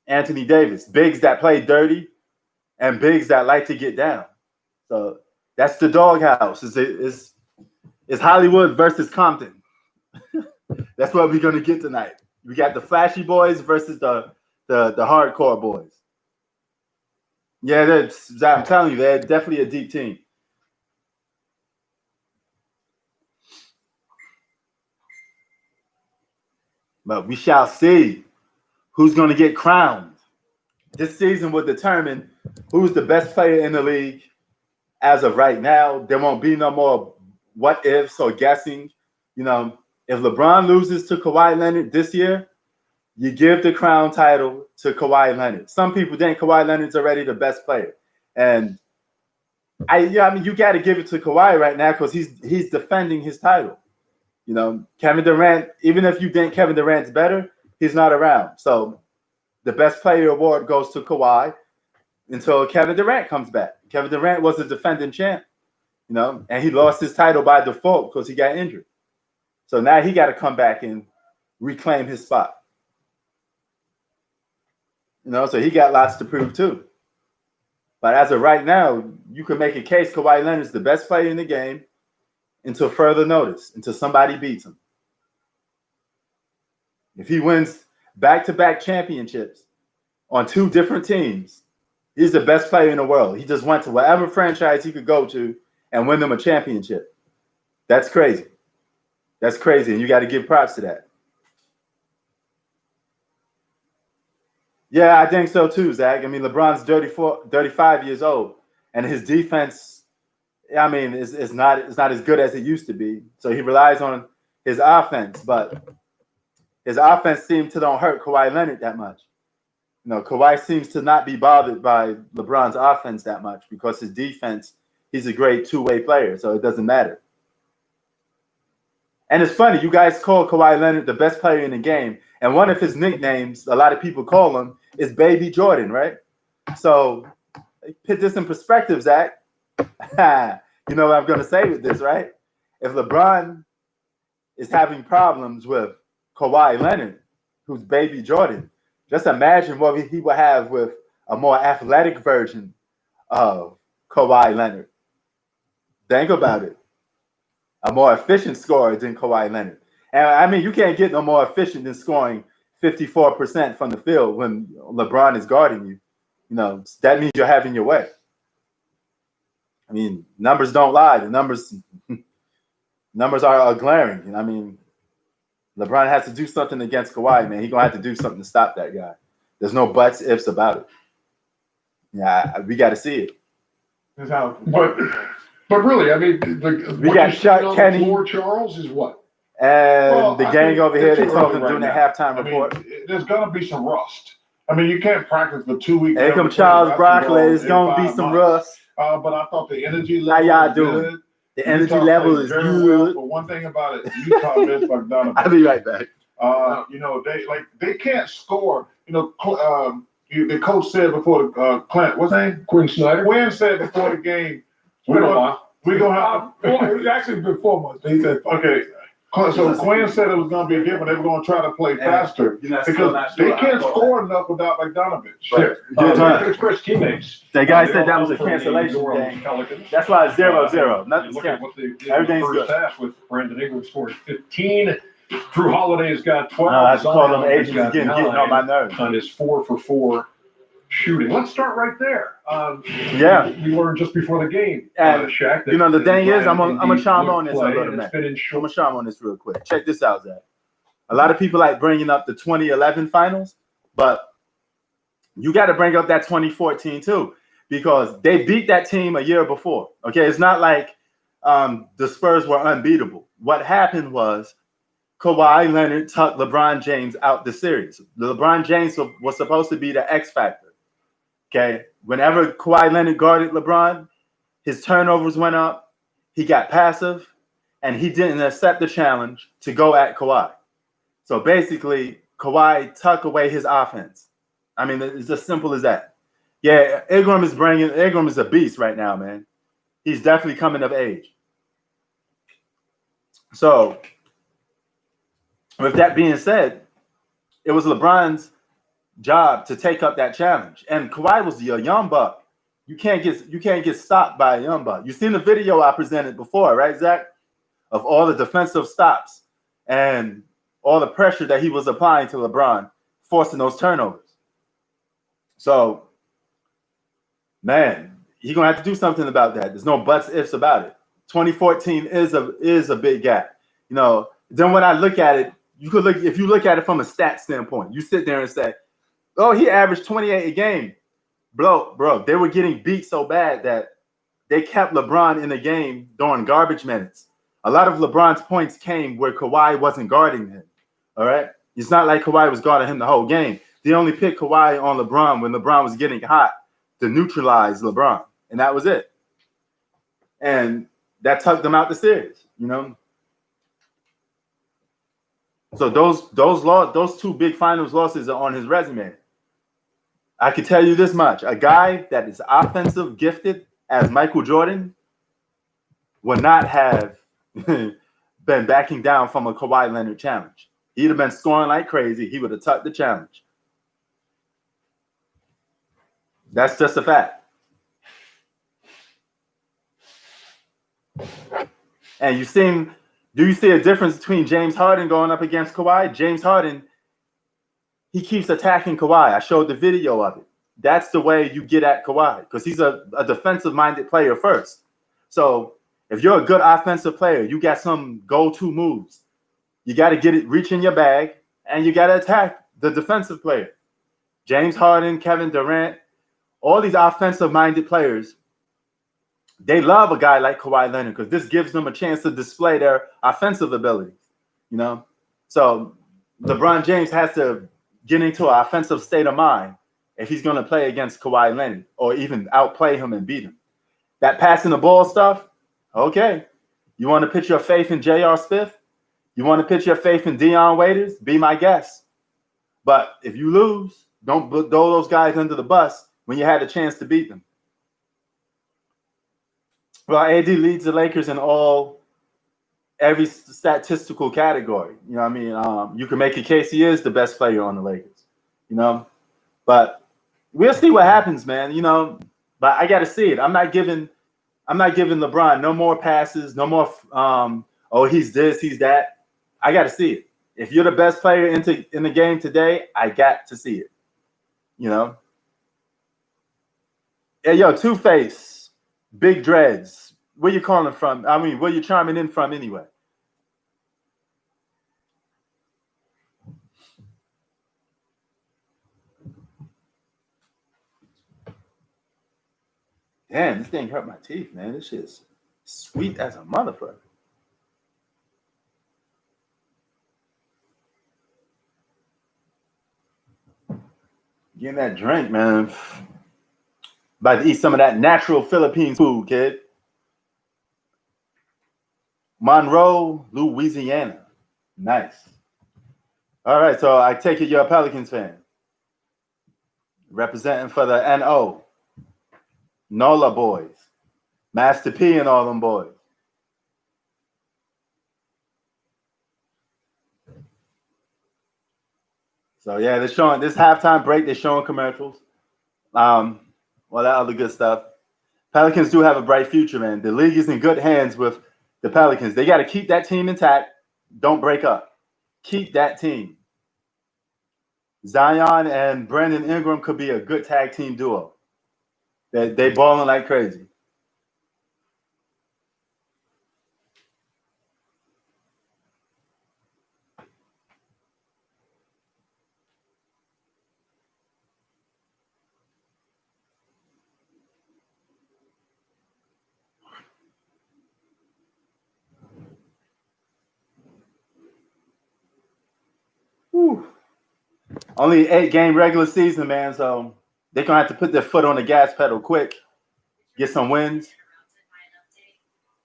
Anthony Davis. Bigs that play dirty and bigs that like to get down. So that's the doghouse. It's Hollywood versus Compton. That's what we're going to get tonight. We got the flashy boys versus the hardcore boys. Yeah, I'm telling you, they're definitely a deep team. But we shall see who's going to get crowned. This season will determine who's the best player in the league as of right now. There won't be no more what ifs or guessing. You know, if LeBron loses to Kawhi Leonard this year, you give the crown title to Kawhi Leonard. Some people think Kawhi Leonard's already the best player. And I mean, you got to give it to Kawhi right now because he's defending his title. You know, Kevin Durant, even if you think Kevin Durant's better, he's not around. So the best player award goes to Kawhi until Kevin Durant comes back. Kevin Durant was the defending champ, you know, and he lost his title by default because he got injured. So now he got to come back and reclaim his spot. You know, so he got lots to prove too. But as of right now, you can make a case Kawhi Leonard's the best player in the game until further notice, until somebody beats him. If he wins back-to-back championships on two different teams, he's the best player in the world. He just went to whatever franchise he could go to and win them a championship. That's crazy. That's crazy, and you got to give props to that. Yeah, I think so too, Zach. I mean, LeBron's 35 years old, and his defense, I mean, it's not as good as it used to be. So he relies on his offense, but his offense seems to don't hurt Kawhi Leonard that much. You know, Kawhi seems to not be bothered by LeBron's offense that much because his defense, he's a great two-way player, so it doesn't matter. And it's funny, you guys call Kawhi Leonard the best player in the game, and one of his nicknames, a lot of people call him, is Baby Jordan, right? So put this in perspective, Zach. You know what I'm going to say with this, right? If LeBron is having problems with Kawhi Leonard, who's Baby Jordan, just imagine what he would have with a more athletic version of Kawhi Leonard. Think about it. A more efficient scorer than Kawhi Leonard. And I mean, you can't get no more efficient than scoring 54% from the field when LeBron is guarding you. You know, that means you're having your way. I mean, numbers don't lie. The numbers are glaring. I mean, LeBron has to do something against Kawhi, man. He's going to have to do something to stop that guy. There's no buts, ifs about it. Yeah, we got to see it. But really, I mean, we got Shaq Kenny. Floor, Charles, is what? And the gang over here, they're talking during the halftime report. There's going to be some rust. I mean, you can't practice for 2 weeks. Here comes Charles Broccoli. There's going to be some rust. But I thought the energy level How y'all doing? Good. The energy level is good. Well, but one thing about it, Utah missed McDonough. I'll be right back. You know, they can't score. You know, the coach said before the Clint, what's his name? Quinn Snyder. Quinn said before the game, we're gonna have. It was actually been 4 months. He said, okay. So Quinn said it was going to be different. They were going to try to play faster because they can't score enough without McDonough. It's Chris teammates. The guy said that was a cancellation game. That's why it's 0-0. Nothing's canceled. Everything's good. Half with Brandon Ingram scores 15. Drew Holiday's got 12. I call them agents again, getting on my nerves. On his 4-for-4 shooting. Let's start right there. We learned just before the game, Shaq. You know, the thing is, I'm gonna chime on this a little bit. I'm gonna chime on this real quick. Check this out, Zach. A lot of people like bringing up the 2011 finals, but you got to bring up that 2014 too, because they beat that team a year before. Okay, it's not like the Spurs were unbeatable. What happened was Kawhi Leonard tucked LeBron James out the series. LeBron James was supposed to be the X factor. Okay, whenever Kawhi Leonard guarded LeBron, his turnovers went up. He got passive, and he didn't accept the challenge to go at Kawhi. So basically, Kawhi tucked away his offense. I mean, it's as simple as that. Yeah, Ingram is a beast right now, man. He's definitely coming of age. So, with that being said, it was LeBron's job to take up that challenge. And Kawhi was a young buck. You can't get stopped by a young buck. You've seen the video I presented before, right, Zach? Of all the defensive stops and all the pressure that he was applying to LeBron, forcing those turnovers. So, man, he's gonna have to do something about that. There's no buts, ifs about it. 2014 is a big gap. You know, then when I look at it, if you look at it from a stat standpoint, you sit there and say, oh, he averaged 28 a game. Bro, they were getting beat so bad that they kept LeBron in the game during garbage minutes. A lot of LeBron's points came where Kawhi wasn't guarding him. All right? It's not like Kawhi was guarding him the whole game. They only picked Kawhi on LeBron when LeBron was getting hot to neutralize LeBron. And that was it. And that tucked them out the series, you know? So those two big finals losses are on his resume. I can tell you this much. A guy that is offensive gifted as Michael Jordan would not have been backing down from a Kawhi Leonard challenge. He'd have been scoring like crazy. He would have tucked the challenge. That's just a fact. And do you see a difference between James Harden going up against Kawhi? James Harden, he keeps attacking Kawhi. I showed the video of it. That's the way you get at Kawhi because he's a defensive-minded player first. So if you're a good offensive player, you got some go-to moves. You got to reach in your bag, and you got to attack the defensive player. James Harden, Kevin Durant, all these offensive-minded players, they love a guy like Kawhi Leonard because this gives them a chance to display their offensive abilities, you know? So LeBron James has to get into an offensive state of mind if he's going to play against Kawhi Leonard or even outplay him and beat him. That passing the ball stuff, okay. You want to put your faith in J.R. Smith? You want to put your faith in Dion Waiters? Be my guest. But if you lose, don't throw those guys under the bus when you had a chance to beat them. Well, AD leads the Lakers in every statistical category. You know what I mean? You can make a case he is the best player on the Lakers, you know? But we'll see what happens, man, you know? But I got to see it. I'm not giving LeBron no more passes, no more, he's this, he's that. I got to see it. If you're the best player in the game today, I got to see it, you know? Hey, yo, Two-Face. Big dreads. Where you calling from? I mean, where you chiming in from anyway? Damn, this thing hurt my teeth, man. This shit's sweet as a motherfucker. Getting that drink, man. About to eat some of that natural Philippine food, kid. Monroe, Louisiana. Nice. All right, so I take it you're a Pelicans fan. Representing for the NO. NOLA boys. Master P and all them boys. So yeah, they're showing this halftime break, they're showing commercials. All that other good stuff. Pelicans do have a bright future, man. The league is in good hands with the Pelicans. They got to keep that team intact. Don't break up. Keep that team. Zion and Brandon Ingram could be a good tag team duo. They balling like crazy. Whew. Only 8-game regular season, man. So they're gonna have to put their foot on the gas pedal quick, get some wins,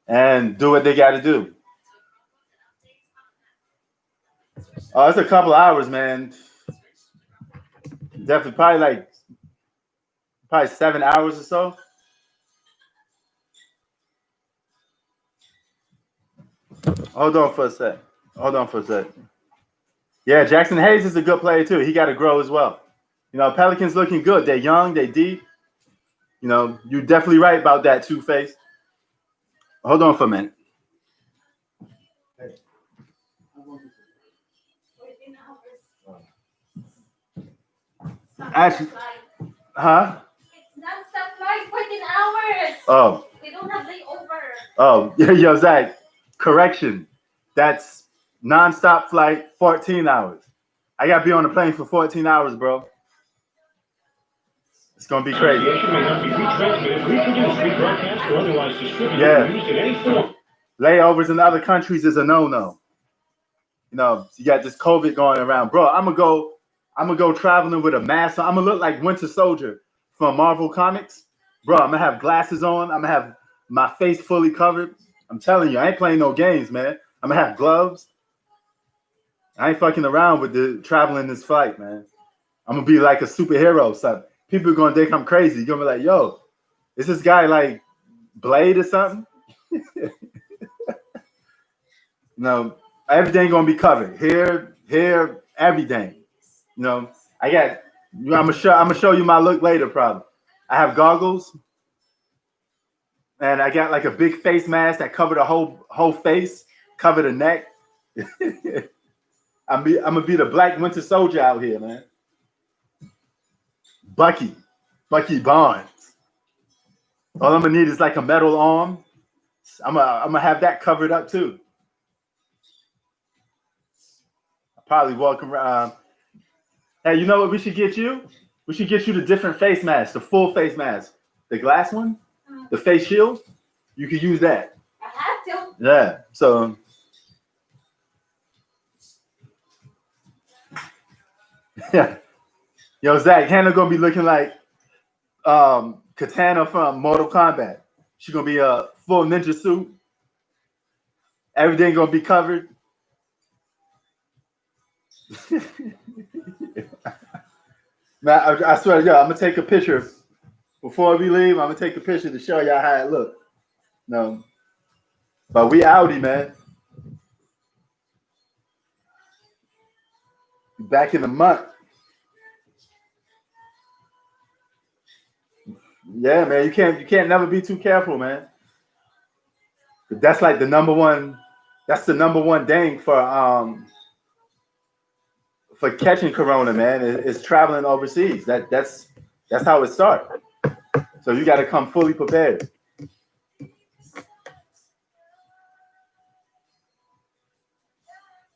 and do what they got to do. Oh, it's a couple hours, man. Definitely, probably 7 hours or so. Hold on for a sec. Yeah, Jackson Hayes is a good player too. He got to grow as well. You know, Pelicans looking good. They're young. They deep. You know, you're definitely right about that, Two-Face. Hold on for a minute. Actually, huh? It's non-stop flight, 14 hours. Oh. We don't have layover. Oh, yo, Zach, correction. That's non-stop flight, 14 hours. I got to be on the plane for 14 hours, bro. It's going to be crazy. Yeah. Layovers in other countries is a no-no. You know, you got this COVID going around. Bro, I'm going to go traveling with a mask on. I'm going to look like Winter Soldier from Marvel Comics. Bro, I'm going to have glasses on. I'm going to have my face fully covered. I'm telling you, I ain't playing no games, man. I'm going to have gloves. I ain't fucking around with the traveling this flight, man. I'm going to be like a superhero. So people are going to think I'm crazy. You're going to be like, yo, is this guy like Blade or something? No, everything going to be covered. Here, everything. You know, I'm going to show you my look later probably. I have goggles. And I got like a big face mask that covered the whole face, cover the neck. I'm gonna be the Black Winter Soldier out here, man. Bucky Barnes. All I'm gonna need is like a metal arm. I'm gonna have that covered up too. I'll probably walk around. Hey, you know what we should get you? We should get you the different face masks, the full face mask, the glass one, the face shield. You could use that. I have to. Yeah. So. Yeah. Yo, Zach, Hannah gonna be looking like Katana from Mortal Kombat. She's gonna be a full ninja suit. Everything gonna be covered. Man, I swear to God, I'm gonna take a picture before we leave. I'm gonna take a picture to show y'all how it looks. No, but we outie, man. Back in the month. Yeah, man, you can't never be too careful, man. That's like the number one. That's the number one thing for catching corona, man. Is traveling overseas. That's how it starts. So you got to come fully prepared.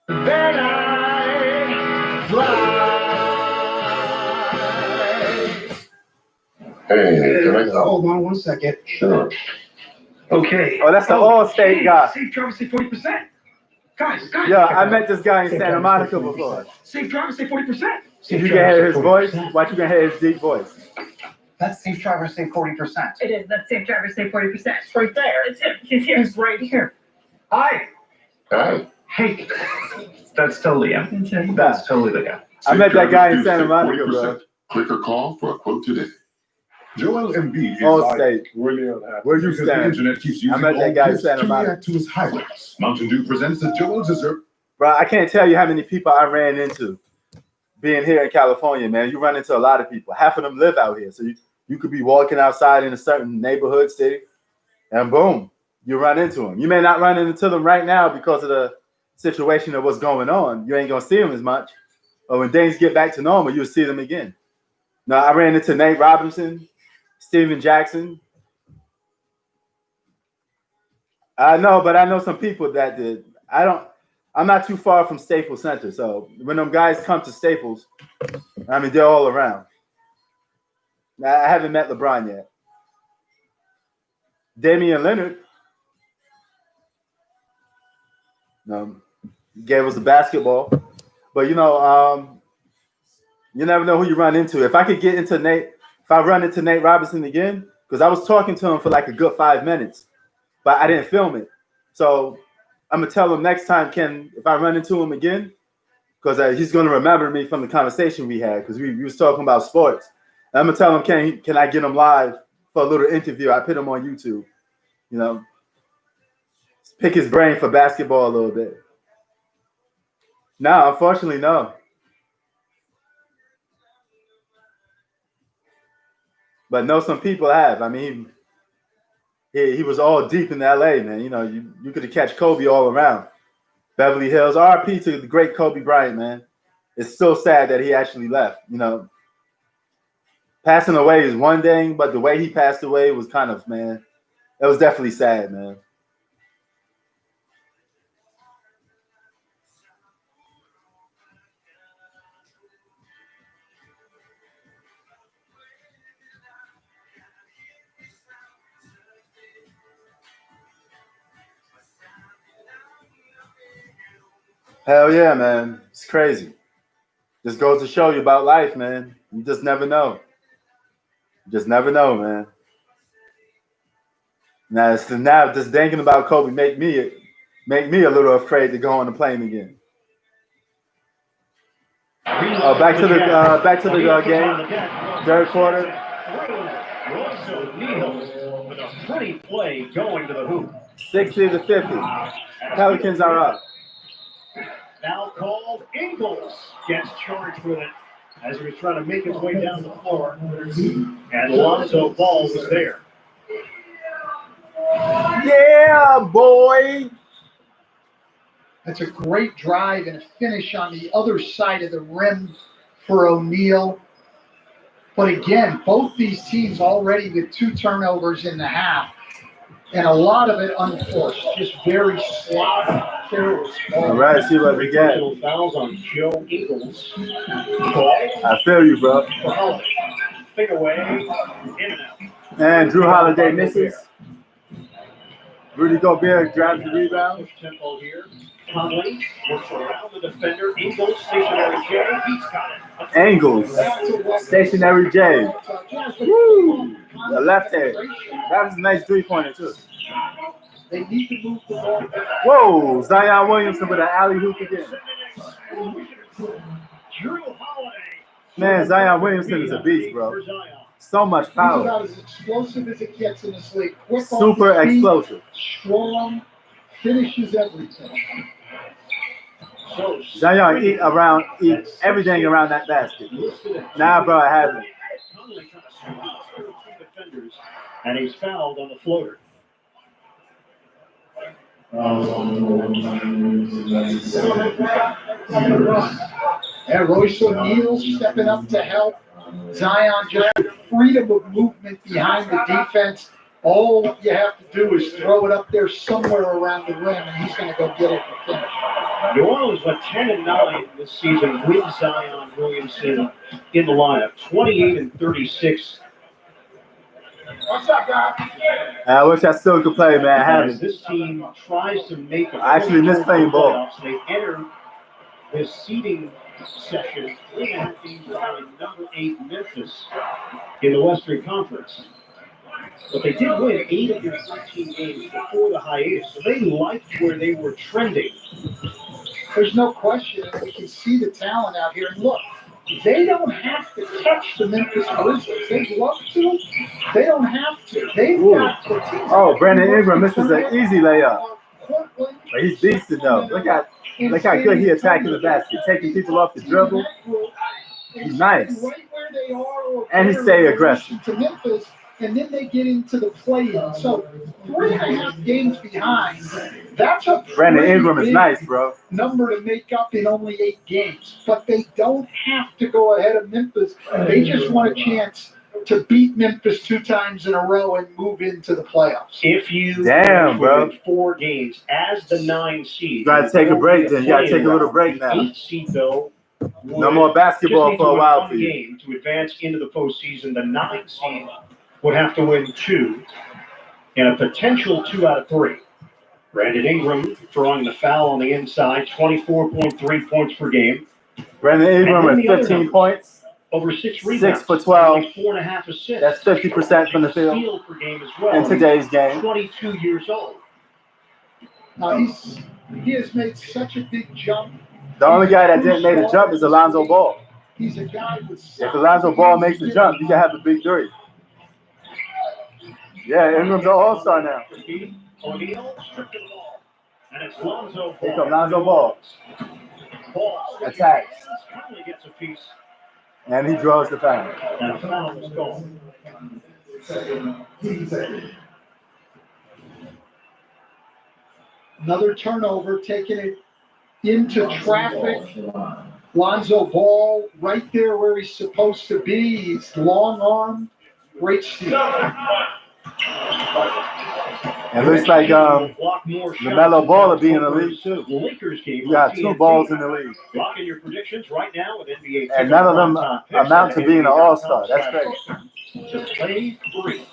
Then I fly. Hey, can I go? Hold on 1 second. Sure. Okay. Oh, that's the All-State guy. Safe driver, say 40%. Guys. Yeah, I met this guy in Santa Monica before. Safe driver, say 40%. If you can hear his voice, watch, you can hear his deep voice. That's safe driver, say 40%. It is. That's safe driver, say 40%. It's right there. It's him. He's here. He's right here. Hi. Hi. Hey. That's totally him. That's totally the guy. I met that guy in Santa Monica, bro. Click or call for a quote today. Joel Embiid is All-State. really unhappy. Where you because stand? the internet keeps using I met that guy in all Santa to Monica. react to his highlights. Mountain Dew presents the Joel Dessert. Bro, I can't tell you how many people I ran into being here in California, man. You run into a lot of people. Half of them live out here. So you could be walking outside in a certain neighborhood, city, and boom, you run into them. You may not run into them right now because of the situation of what's going on. You ain't going to see them as much. But when things get back to normal, you'll see them again. Now, I ran into Nate Robinson, Steven Jackson. I know, but I know some people that did. I'm not too far from Staples Center. So when them guys come to Staples, I mean, they're all around. I haven't met LeBron yet. Damian Leonard gave us a basketball. But, you never know who you run into. If I could get into if I run into Nate Robinson again, because I was talking to him for like a good 5 minutes, but I didn't film it. So I'm gonna tell him next time, if I run into him again, because he's gonna remember me from the conversation we had, because we was talking about sports. And I'm gonna tell him, can I get him live for a little interview? I put him on YouTube, you know, pick his brain for basketball a little bit. No, unfortunately, no. But no, some people have. I mean, he was all deep in LA, man. You know, you could have catch Kobe all around. Beverly Hills, RP to the great Kobe Bryant, man. It's so sad that he actually left. You know, passing away is one thing, but the way he passed away was kind of, man, it was definitely sad, man. Hell yeah, man. It's crazy. Just goes to show you about life, man. You just never know. You just never know, man. Now just thinking about Kobe make me a little afraid to go on the plane again. Back to the game. Third quarter. With a pretty play going to the hoop. 60-50. Pelicans are up. Now called Ingles gets charged with it as he was trying to make his way down the floor. And Lonzo Ball was there. Yeah, boy. That's a great drive and a finish on the other side of the rim for O'Neal. But again, both these teams already with 2 turnovers in the half. And a lot of it unforced, just very sloppy, careless. All right, see what we get. Fouls on Joe Ingles. I feel you, bro. Fade away, in and out. And Drew Holiday misses. Rudy Gobert grabs the rebound. Tempo here. Conley works around the defender. Ingles, stationary J. He's got it. Angles, stationary J. Woo! The left hand. That was a nice 3-pointer too. They need to move the ball. Whoa! Zion Williamson with an alley hoop again. Drew Holiday. Man, Zion Williamson is a beast, bro. So much He's power. about as explosive as it gets in this league. Quick Super on his feet, explosive. Strong, finishes everything. Zion eat everything around that basket. Nah, bro, I haven't. And he's fouled on the floater. And Royce O'Neal stepping up to help. Zion just with freedom of movement behind the defense. All you have to do is throw it up there somewhere around the rim, and he's going to go get it and finish. New Orleans went 10-9 this season with Zion Williamson in the lineup. 28-36. What's up, guys? I wish I still could play, man. I haven't. This team tries to make I actually miss playing ball. They enter this seeding session 3.5 games behind number 8 Memphis in the Western Conference. But they did win 8 of their 13 games before the hiatus, so they liked where they were trending. There's no question. We can see the talent out here. And look, they don't have to catch the Memphis Grizzlies. They'd love to. They don't have to. They've got the team. Oh, Brandon Ingram misses an easy layup. But he's beasting though. Look how good he attacking the basket, taking people off the dribble. He's nice. And he stay aggressive. To Memphis, and then they get into the play-in. So 3.5 games behind. That's a Brandon Ingram is nice, bro. Number to make up in only 8 games. But they don't have to go ahead of Memphis. They just want a chance to beat Memphis 2 times in a row and move into the playoffs. If you bro. 4 games as the 9 seed, you gotta take a break then. You gotta take a little break now. 8 seed though. No more basketball for a while for you. Game to advance into the postseason, the 9 seed would have to win 2 and a potential 2 out of 3. Brandon Ingram drawing the foul on the inside, 24.3 points per game. Brandon Ingram with 15 points. over 6 rebounds. 6 for 12. Only 4.5 assists. That's 50% from the field. Steal per game as well. In today's game. 22 years old. Now he has made such a big jump. The only guy that didn't make a jump is Alonzo Ball. He's a guy with if Alonzo Ball makes a jump, you can have a big three. Yeah, Ingram's an all-star now. O'Neal stripped the ball. And it's Lonzo Ball. Here comes Lonzo Ball. Attacks. Finally gets a piece. And he draws the foul. And a foul was gone. Another turnover, taking it into traffic. Lonzo Ball right there where he's supposed to be. He's long arm. Great steal. It looks like LaMelo Ball will be in the league too. You got 2 balls in the league. Locking your predictions right now with NBA. And none of them amount to being an all-star. That's great. To play free.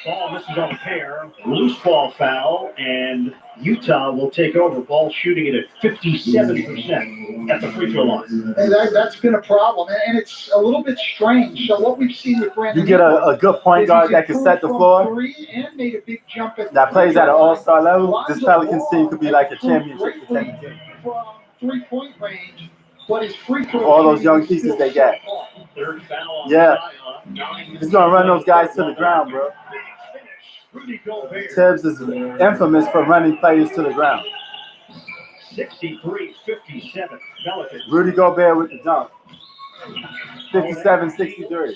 Ball misses on the pair. Loose ball foul, and Utah will take over. Ball shooting it at 57% at the free throw line. Hey, that's been a problem, and it's a little bit strange. So what we've seen with Brandon, you get a good point guard that can set the floor. And made a big jump that plays at an all-star level. This Pelicans team could be like a championship contending team. From 3-point range, but his free throw. All those young pieces they get. Yeah, he's gonna run those guys to the ground, bro. Tibbs is infamous for running players to the ground. 63-57. Pelicans. Rudy Gobert with the dunk. 57-63.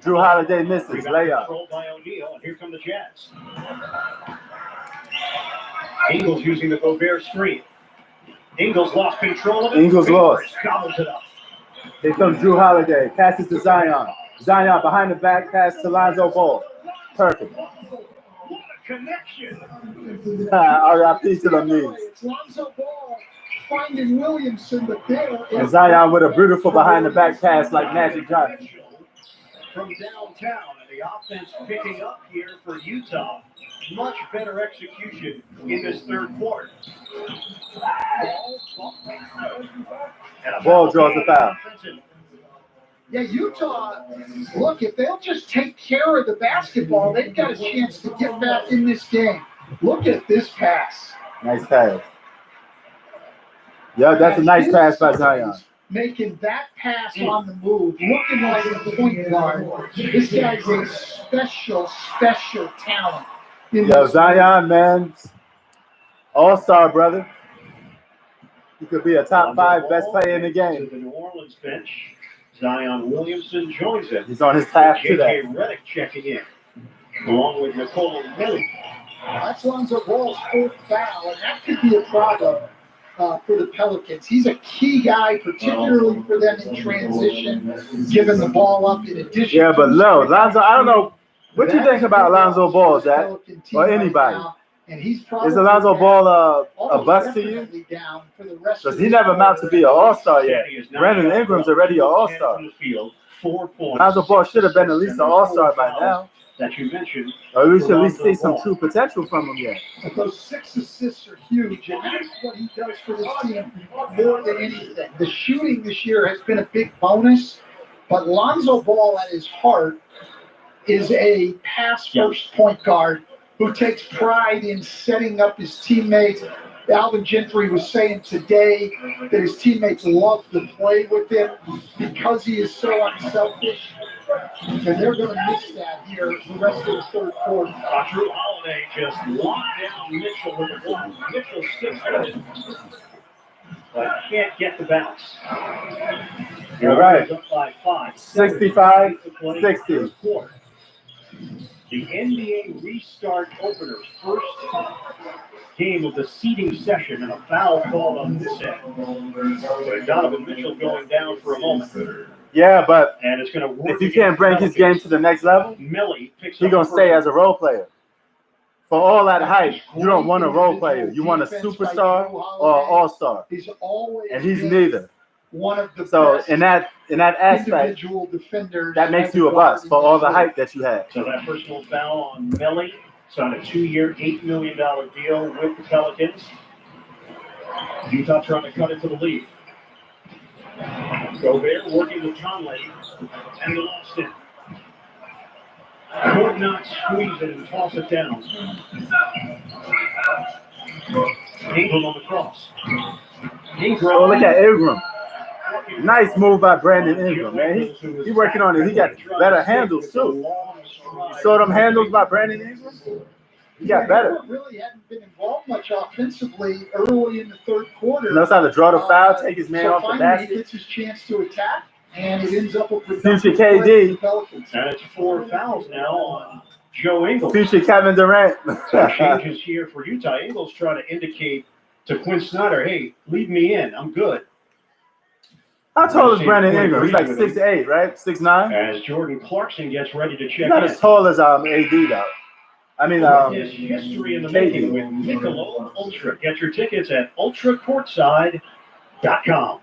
Drew Holiday misses. Layup. By O'Neal, and here come the Jazz. Ingles using the Gobert screen. Ingles lost control of it. Ingles lost. Gobbles it up. Here comes Drew Holiday. Passes to Zion. Zion behind the back. Pass to Lonzo Ball. Perfect. What a connection. R.I.P. to them knees. It's Lonzo Ball finding Williamson, but there. And Zion with a beautiful behind the back pass like Magic Johnson. From downtown, and the offense picking up here for Utah. Much better execution in this third quarter. Ball draws the foul. Yeah, Utah, look, if they'll just take care of the basketball, they've got a chance to get back in this game. Look at this pass. Nice pass. Yeah, that's a nice pass by Zion. Making that pass on the move, looking like a point guard. This guy's a special talent. Yo, Zion, man, all-star, brother. He could be a top 5 best player in the game. The New Orleans bench. Zion Williamson joins it. He's on his path to that. J.J. Redick checking in, along with Nicole Millie. That's Lonzo Ball's 4th foul, and that could be a problem for the Pelicans. He's a key guy, particularly for them in transition, giving the ball up in addition. Yeah, but Lonzo, I don't know. What do you think about Lonzo Ball, Zach? Or anybody? And he's is Alonzo Ball a bust to you? Because he never amounted to be an all-star yet. Brandon Ingram's already an all-star. Alonzo Ball should have been at least an all-star by now. That you mentioned. Or we should at least see some true potential from him yet. But those 6 assists are huge, and that's what he does for this team more than anything. The shooting this year has been a big bonus, but Lonzo Ball at his heart is a pass-first point guard who takes pride in setting up his teammates. Alvin Gentry was saying today that his teammates love to play with him because he is so unselfish. And they're going to miss that here the rest of the third quarter. Drew Holiday just locked down Mitchell with the block. Mitchell sticks with it, but can't get the bounce. You're right. Up by 5. 65-60. The NBA restart openers, first game of the seeding session, and a foul called on this end. Donovan Mitchell going down for a moment. Yeah, but and it's going to work if you can't bring his game to the next level, he's going to stay as a role player. For all that hype, you don't want a role player. You want a superstar or an all-star. And he's neither. One of the so in that aspect, that makes you a bust for all the hype that you had. So that personal foul on Melly. It's on a 2-year, $8 million deal with the Pelicans. Utah trying to cut into the lead. Gobert working with Conley, and he lost it. Could not squeeze it and toss it down. Ingram on the cross. Ingram. Oh, look at Ingram. Nice move by Brandon Ingram, man. He working on it. He got better handles, too. You saw them handles by Brandon Ingram? He got better. Really hadn't been involved much offensively early in the third quarter. Knows how to draw the foul, take his man off the basket. He gets his chance to attack, and it ends up with Future KD. And it's 4 fouls now on Joe Ingles. Future Kevin Durant. So changes here for Utah. Ingles trying to indicate to Quinn Snyder, hey, leave me in. I'm good. How tall is Brandon Ingram? He's like 6'8", right? 6'9"? As Jordan Clarkson gets ready to check He's not in. as tall as AD, though. I mean, His history in the making with Michelob Ultra. Get your tickets at ultracourtside.com.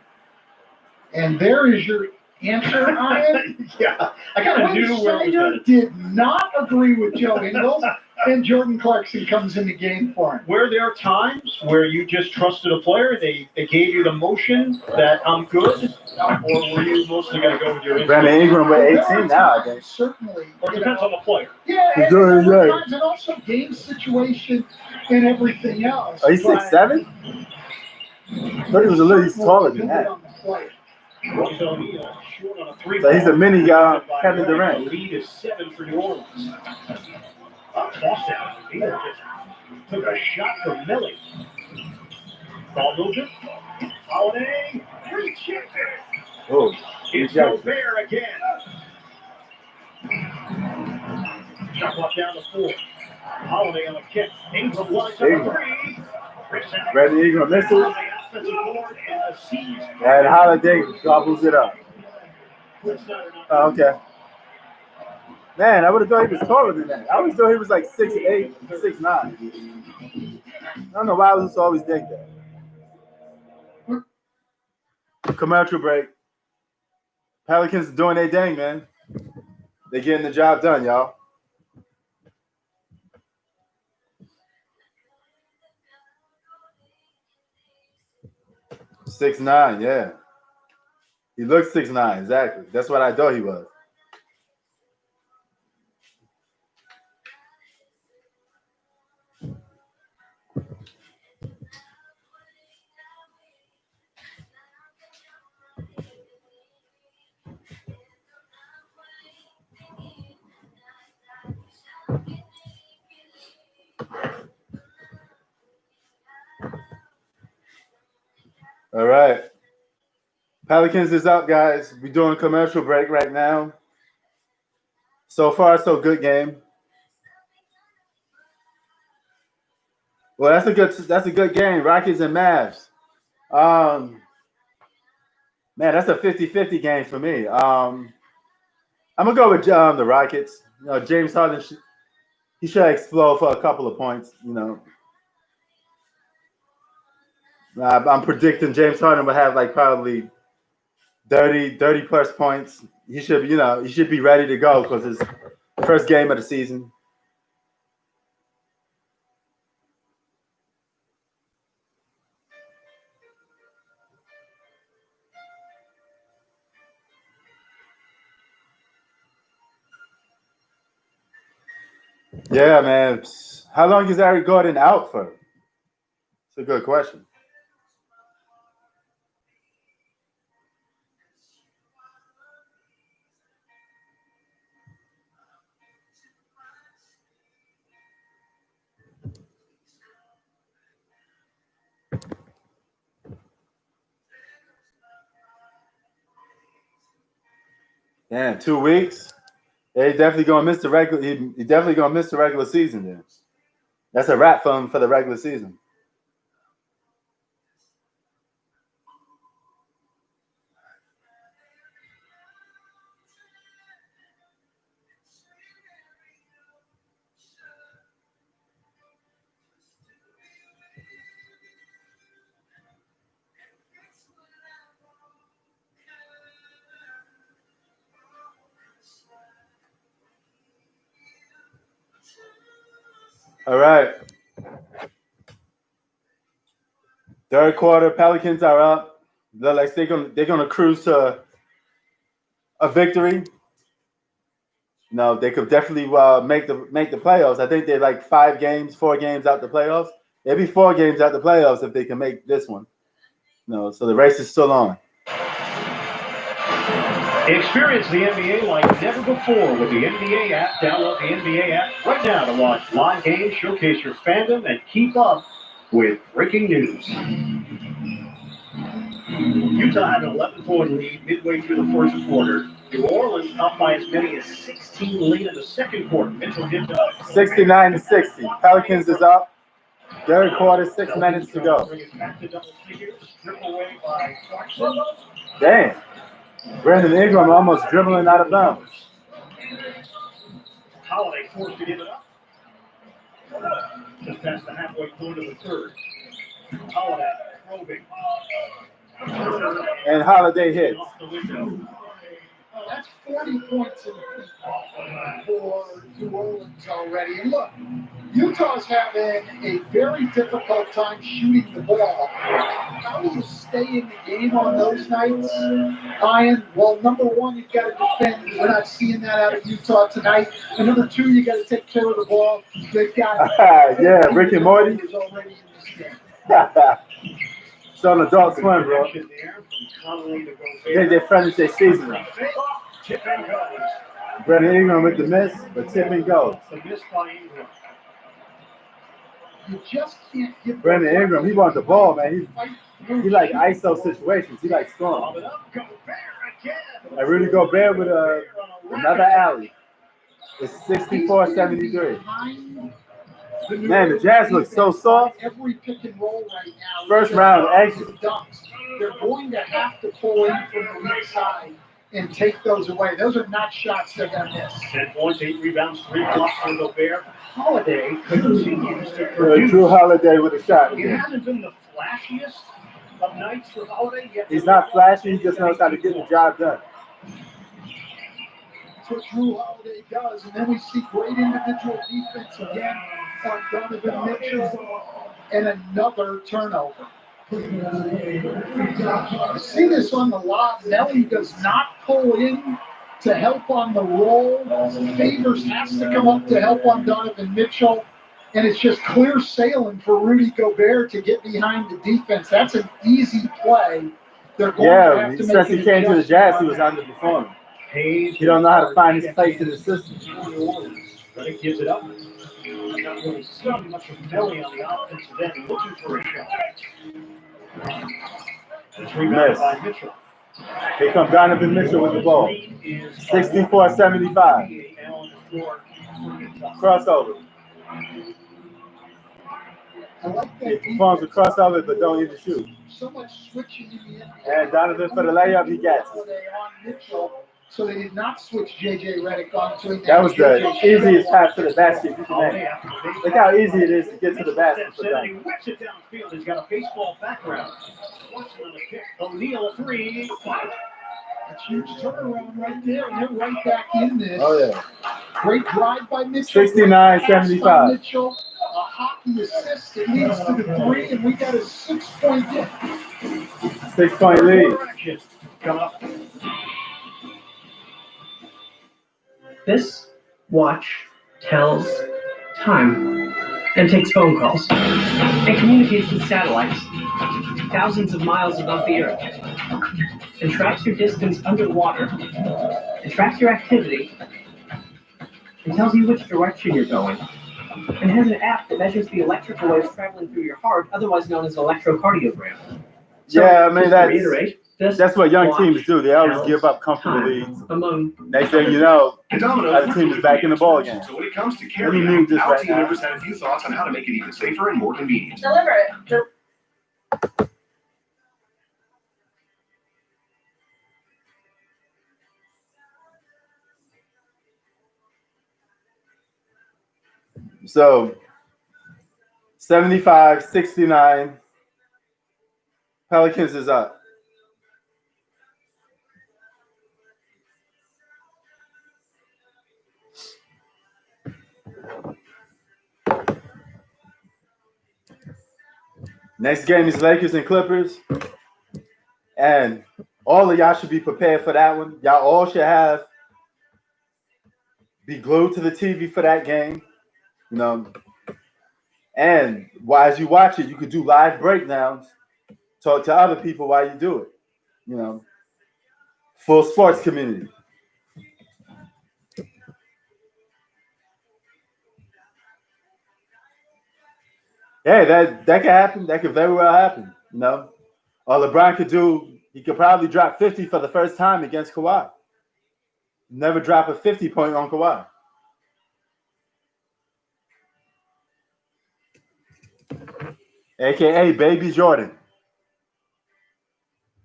And there is your answer, Ian. Yeah, I kind of knew where it was headed. Did not agree with Joe Ingles, and Jordan Clarkson comes in the game for him. Were there times where you just trusted a player, they gave you the motion that I'm good, or were you mostly going to go with your instinct? Brandon Ingram with 18 now, I think. Certainly. Or it depends on the player. Yeah, He's doing and, right. and also game situation and everything else. Oh, he's 6'7"? I thought he was a little taller than that. So short on a three. So he's a mini Kevin Durant. The lead is 7 for New Orleans. Toss down. Beal just took a shot from Millie. Ball mover. Holiday. Rejected. Oh, It's Gobert again. Shot clock down to 4. Holiday on a kick. Ingram lines up a 3. Brandon Ingram misses. And Holiday gobbles it up. Oh, okay. Man, I would have thought he was taller than that. I always thought he was like 6'8", 6'9". I don't know why I was always think that. Commercial break. Pelicans doing their thing, man. They're getting the job done, y'all. Six nine, yeah. He looks 6'9", exactly. That's what I thought he was. All right. Pelicans is up, guys. We're doing commercial break right now. So far, so good game. Well, that's a good game. Rockets and Mavs. Man, that's a 50-50 game for me. I'm gonna go with the Rockets. You know, James Harden he should explode for a couple of points. You know, I'm predicting James Harden will have like probably 30 plus points. He should be ready to go because it's first game of the season. Yeah, man. How long is Eric Gordon out for? It's a good question. Damn, 2 weeks. Yeah, he's definitely gonna miss the regular. He definitely gonna miss the regular season. Then that's a wrap for him for the regular season. All right. Third quarter, Pelicans are up. Look like they're gonna cruise to a victory. No, they could definitely make the playoffs. I think they're like 4 games out the playoffs. They'd be 4 games out the playoffs if they can make this one. No, so the race is still on. Experience the NBA like never before with the NBA app. Download the NBA app right now to watch live games, showcase your fandom, and keep up with breaking news. Utah had an 11-point lead midway through the first quarter. New Orleans up by as many as 16 lead in the second quarter. Mitchell gives it up. 69-60. Pelicans is up. Third quarter, 6 minutes to go. Damn. Brandon Ingram almost dribbling out of bounds. Holiday forced to give it up. Just past the halfway point of the third. Holiday probing. And Holiday hits. That's 40 points for New Orleans already. And look, Utah's having a very difficult time shooting the ball. How do you stay in the game on those nights, Ryan? Well, number one, you've got to defend. We're not seeing that out of Utah tonight. And number two, you got to take care of the ball. They've got yeah, Rick and Morty. Already in this game. It's on Adult Swim, bro. They're finished their season now. Brandon Ingram with the miss, but tip and goes. You just can't give Brandon Ingram, he wants the ball, man. He like ISO situations. He like scoring. And Rudy Gobert with another alley. It's 64-73. Man, the Jazz look so soft. Every pick and roll right now. First round exit. They're going to have to pull in from the weak side and take those away. Those are not shots they're going to miss. 10 points, 8 rebounds, 3 blocks for Gobert. Holiday continues to produce. Drew Holiday with a shot. It hasn't been the flashiest of nights for Holiday yet. He's not flashy. He just knows how to get the job done. That's what Drew Holiday does. And then we see great individual defense again on Donovan Mitchell and another turnover. I see this on the lot. Nelly does not pull in to help on the roll. Favors has to come up to help on Donovan Mitchell. And it's just clear sailing for Rudy Gobert to get behind the defense. That's an easy play. They're going to have to since he came to the Jazz, he was underperforming. He don't know how to find his place in the system. Redick gives it up. Not really seeing much of Nelly on the offensive end, looking for a shot. It's rebounded by Mitchell. Here comes Donovan Mitchell with the ball. 64-75. Crossover. I like that. He performs a crossover, but don't even shoot. So much switching in the end. And Donovan for the layup, he gets it. So they did not switch J.J. Redick on. So that was the easiest pass to the basket you can make. Look how easy it is to get to the basket for them. He whips it downfield. He's got a baseball background. O'Neal a three. That's huge turnaround right there, and they're right back in this. Oh, yeah. Great drive by Mitchell. 69-75. Mitchell, a hockey assist. It leads to the three, and we got a 6-point hit. 6-point lead. Come up. This watch tells time and takes phone calls and communicates with satellites thousands of miles above the Earth and tracks your distance underwater and tracks your activity and tells you which direction you're going and has an app that measures the electrical waves traveling through your heart, otherwise known as electrocardiogram. So, yeah, I mean, reiterate, that's what young teams do. They always give up comfortable leads. Next thing you know, the team is back in the ball game. So when it comes to carrying out, our team members had a few thoughts on how to make it even safer and more convenient. Deliver it. So, 75-69, Pelicans is up. Next game is Lakers and Clippers And all of y'all should be prepared for that one. Y'all all should be glued to the TV for that game. You know. And as you watch it, you could do live breakdowns. Talk to other people while you do it. You know. Full sports community. Hey, that could happen. That could very well happen. You know, all LeBron could do, he could probably drop 50 for the first time against Kawhi. Never drop a 50-point on Kawhi. AKA Baby Jordan.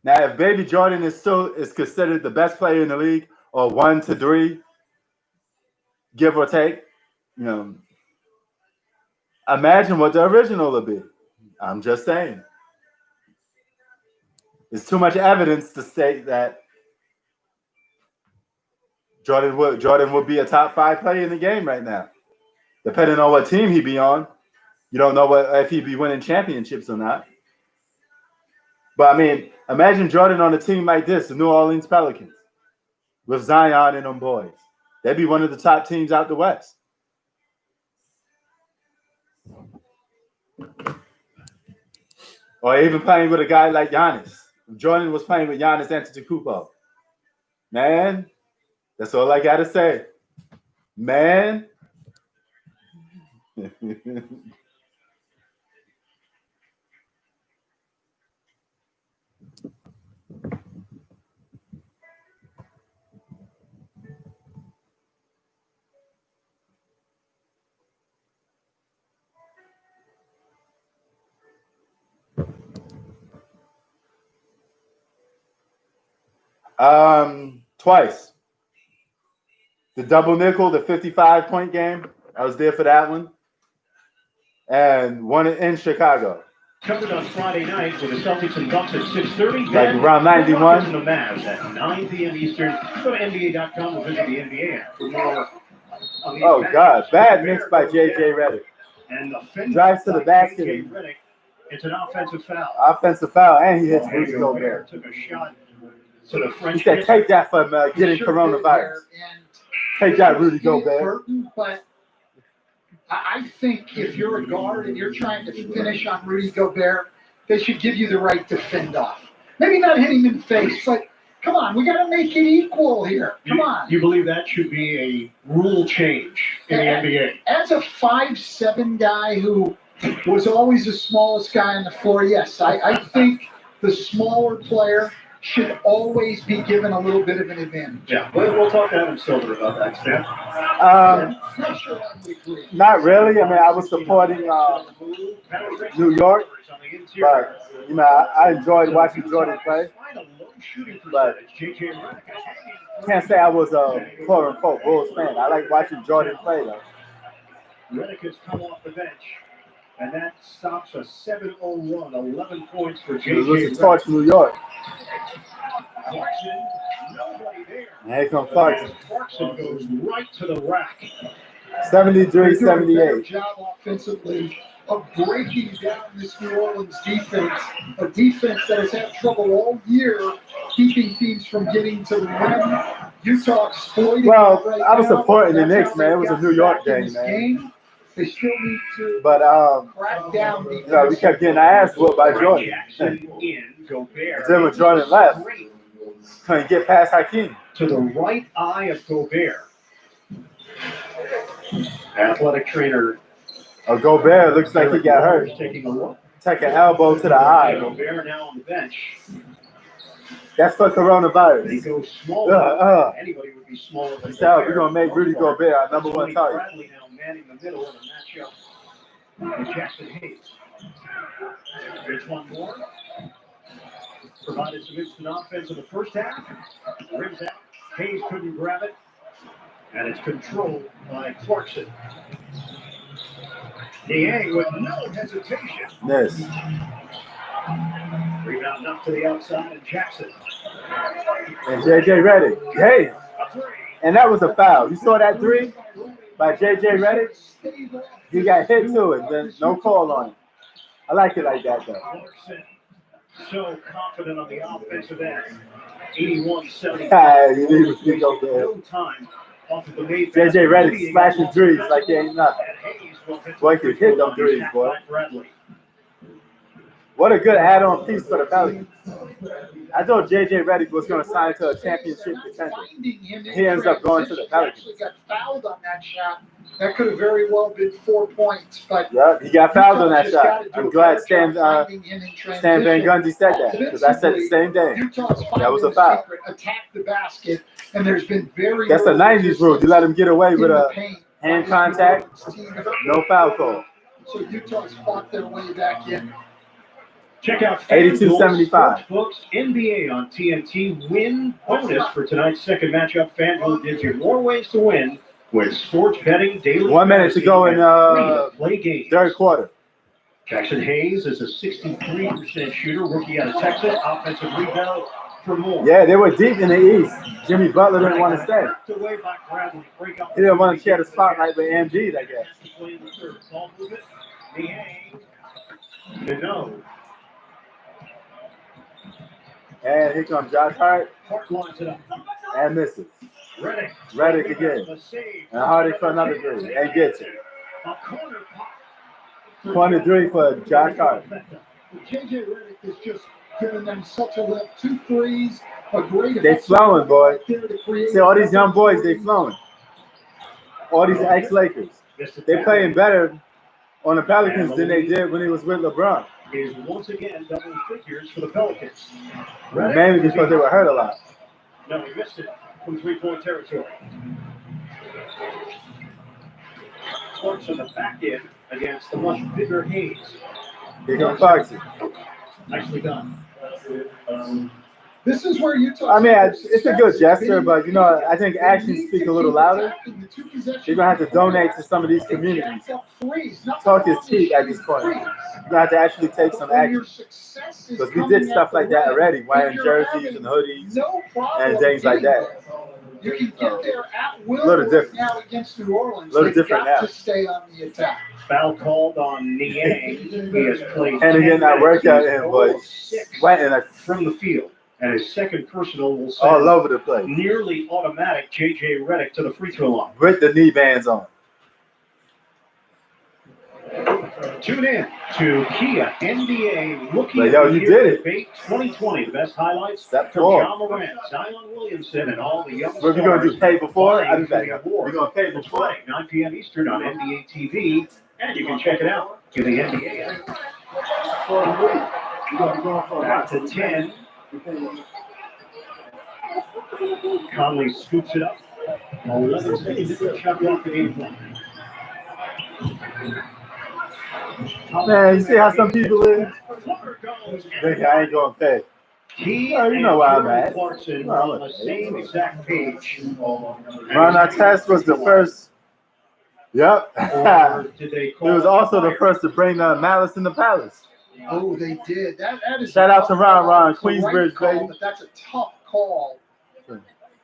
Now, if Baby Jordan is considered the best player in the league, or 1 to 3, give or take, you know, imagine what the original would be. I'm just saying. There's too much evidence to state that Jordan would be a top 5 player in the game right now. Depending on what team he'd be on. You don't know if he'd be winning championships or not. But, I mean, imagine Jordan on a team like this, the New Orleans Pelicans, with Zion and them boys. They'd be one of the top teams out the West. Or even playing with a guy like Giannis. Jordan was playing with Giannis Antetokounmpo. Man, that's all I got to say. Man. Twice. The double nickel, the 55-point game. I was there for that one. And one in Chicago. Covered on Friday night with the Celtics and Bucks at 6:30. Like around 91. And the Mavs at 9 p.m. Eastern. Go to NBA.com and visit the NBA app for more. Oh, God. Bad miss by J.J. Redick. And the drives to the basket. It's an offensive foul. Offensive foul, and he hits Rudy Gobert. Took a shot to the French. He said, take that from getting coronavirus. Take that, Rudy Gobert. But I think if you're a guard and you're trying to finish on Rudy Gobert, they should give you the right to fend off. Maybe not hit him in the face, but come on, we got to make it equal here. Come on. You believe that should be a rule change in the NBA? As a 5'7" guy who was always the smallest guy on the floor, yes, I think the smaller player should always be given a little bit of an advantage. Yeah, we'll talk to Adam Silver about that, Stan. Not really. I mean, I was supporting New York, but you know, I enjoyed watching Jordan play. But can't say I was a quote-unquote Bulls fan. I like watching Jordan play, though. Redick has come off the bench, and that stops a 7-0 run, 11 points for J.J. It was a torch New York. Clarkson, nobody there. And here comes Clarkson. Clarkson goes right to the rack. 73-78. Job offensively of breaking down this New Orleans defense, a defense that has had trouble all year keeping teams from getting to the rim. Utah exploiting. Well, right I was now. supporting the That's Knicks, man. It was a New York game, man. They still need to crack down defense. You know, we kept getting our ass whooped by Jordan. Then when Jordan left, couldn't get past Hakeem. To the right eye of Gobert. Athletic trainer. Gobert looks like he got hurt. Taking a look. Take an elbow to the eye. Gobert now on the bench. That's for coronavirus. He goes smaller. Anybody would be smaller than Gobert. We're going to make Rudy Gobert our number one target. Bradley now manning the middle of the matchup with Jackson Hayes. There's one more. Provided some instant offense in the first half. Rims out. Hayes couldn't grab it. And it's controlled by Clarkson. Niang with no hesitation. Yes. Rebound up to the outside and Jackson. And J.J. Redick. Hey. And that was a foul. You saw that three by J.J. Redick? He got hit to it. Then no call on it. I like it like that, though. so confident on the offensive end. 81-75. No time off of the made pass. JJ Redick smashing threes like they ain't nothing. Boy could hit them threes, boy. What a good add-on piece for the Pelicans. I thought JJ Redick was going to sign to a championship contender. He ends up going to the Pelicans. He got fouled on that shot. That could have very well been 4 points, but yeah, he got fouled on that shot. I'm glad Stan Van Gundy said that, because I said the same thing. That was a foul. Attack the basket, and there's been That's a 90s rule. You let him get away with a hand contact, no foul call. So Utah's fought their way back in. Check out 82-75. Books NBA on TNT win bonus for tonight's second matchup. FanDuel gives you more ways to win with sports betting daily. 1 minute to go in third quarter. Jackson Hayes is a 63% shooter, rookie out of Texas, offensive rebound for more. Yeah, they were deep in the East. Jimmy Butler didn't want to stay. He didn't want to share the spotlight with Embiid, I guess. And here comes Josh Hart. And misses. Redick again. And Hardy for another three. And gets it. Corner three for Josh Hart. JJ Redick is just giving them such a lift. 2 threes. A great. They flowing, boy. See, all these young boys, they flowing. All these ex-Lakers. They playing better on the Pelicans than they did when he was with LeBron. Is once again double figures for the Pelicans. Mainly because they were hurt a lot. No, he missed it from 3-point territory. Sparks on the back end against the much bigger Hayes. Here comes Foxy. Nicely done. This is where Utah. I mean, it's a good gesture, but you know, I think actions speak a little louder. You're gonna have to donate to some of these communities. Talk is cheap at this point. You're gonna have to actually take some action. Because we did stuff like that already, wearing jerseys and hoodies and things like that. You can get there at will. A little different now against New Orleans. A little different now. To stay on the attack. Foul called on Niang. He has played. And again, that workout in, boy, sweating from the field. And his second personal will send all over the place. Nearly automatic JJ Redick to the free throw line. With the knee bands on. Tune in to Kia NBA Rookie of the Year Debate 2020. The best highlights Step from forward. John Morant, Zion Williamson, and all the young stars. What are we going to do? Pay before? I'll be back. We're going to pay It's before. playing 9 p.m. Eastern on NBA TV, and you can check it out in the NBA app. Back to 10. Conley scoops it up. 11 seconds to shot off the game clock. Man, you see how some people live? Think I ain't going to pay. Oh, you know where I'm at. Clarkson on the same exact page. Ron Artest was the first. Yep. He was also the first to bring Malice in the Palace. Oh, they did. That is Shout out to Ron, It's the right Queensbridge, call, baby. But that's a tough call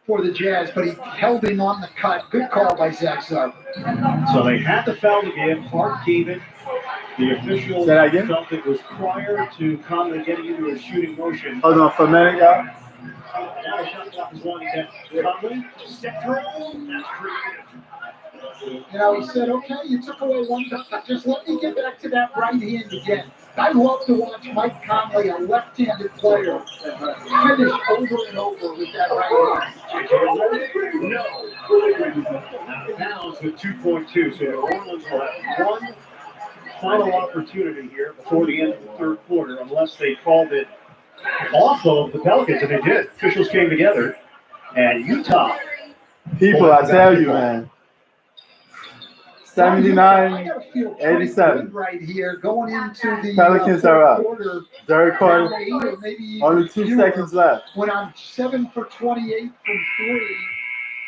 for the Jazz, but he held him on the cut. Good call by Zach Zupp. So they had the foul to give. Clark gave it. The official felt it was prior to Conley getting into a shooting motion. Hold on for a minute, y'all. Now the shot clock is running down. Conley, step through. That's creative. You know, he said, okay, you took away one shot. Just let me get back to that right hand again. I love to watch Mike Conley, a left-handed player, finish over and over with that right hand. No. Out of bounds with 2.2. So New Orleans will have one final opportunity here before the end of the third quarter, unless they called it off of the Pelicans, and they did. Officials came together, and Utah. People, I tell you, man. 79-87. Right here, going into the Pelicans are up. Third quarter. Maybe Only 2 seconds left. When I'm 7 for 28 from 3,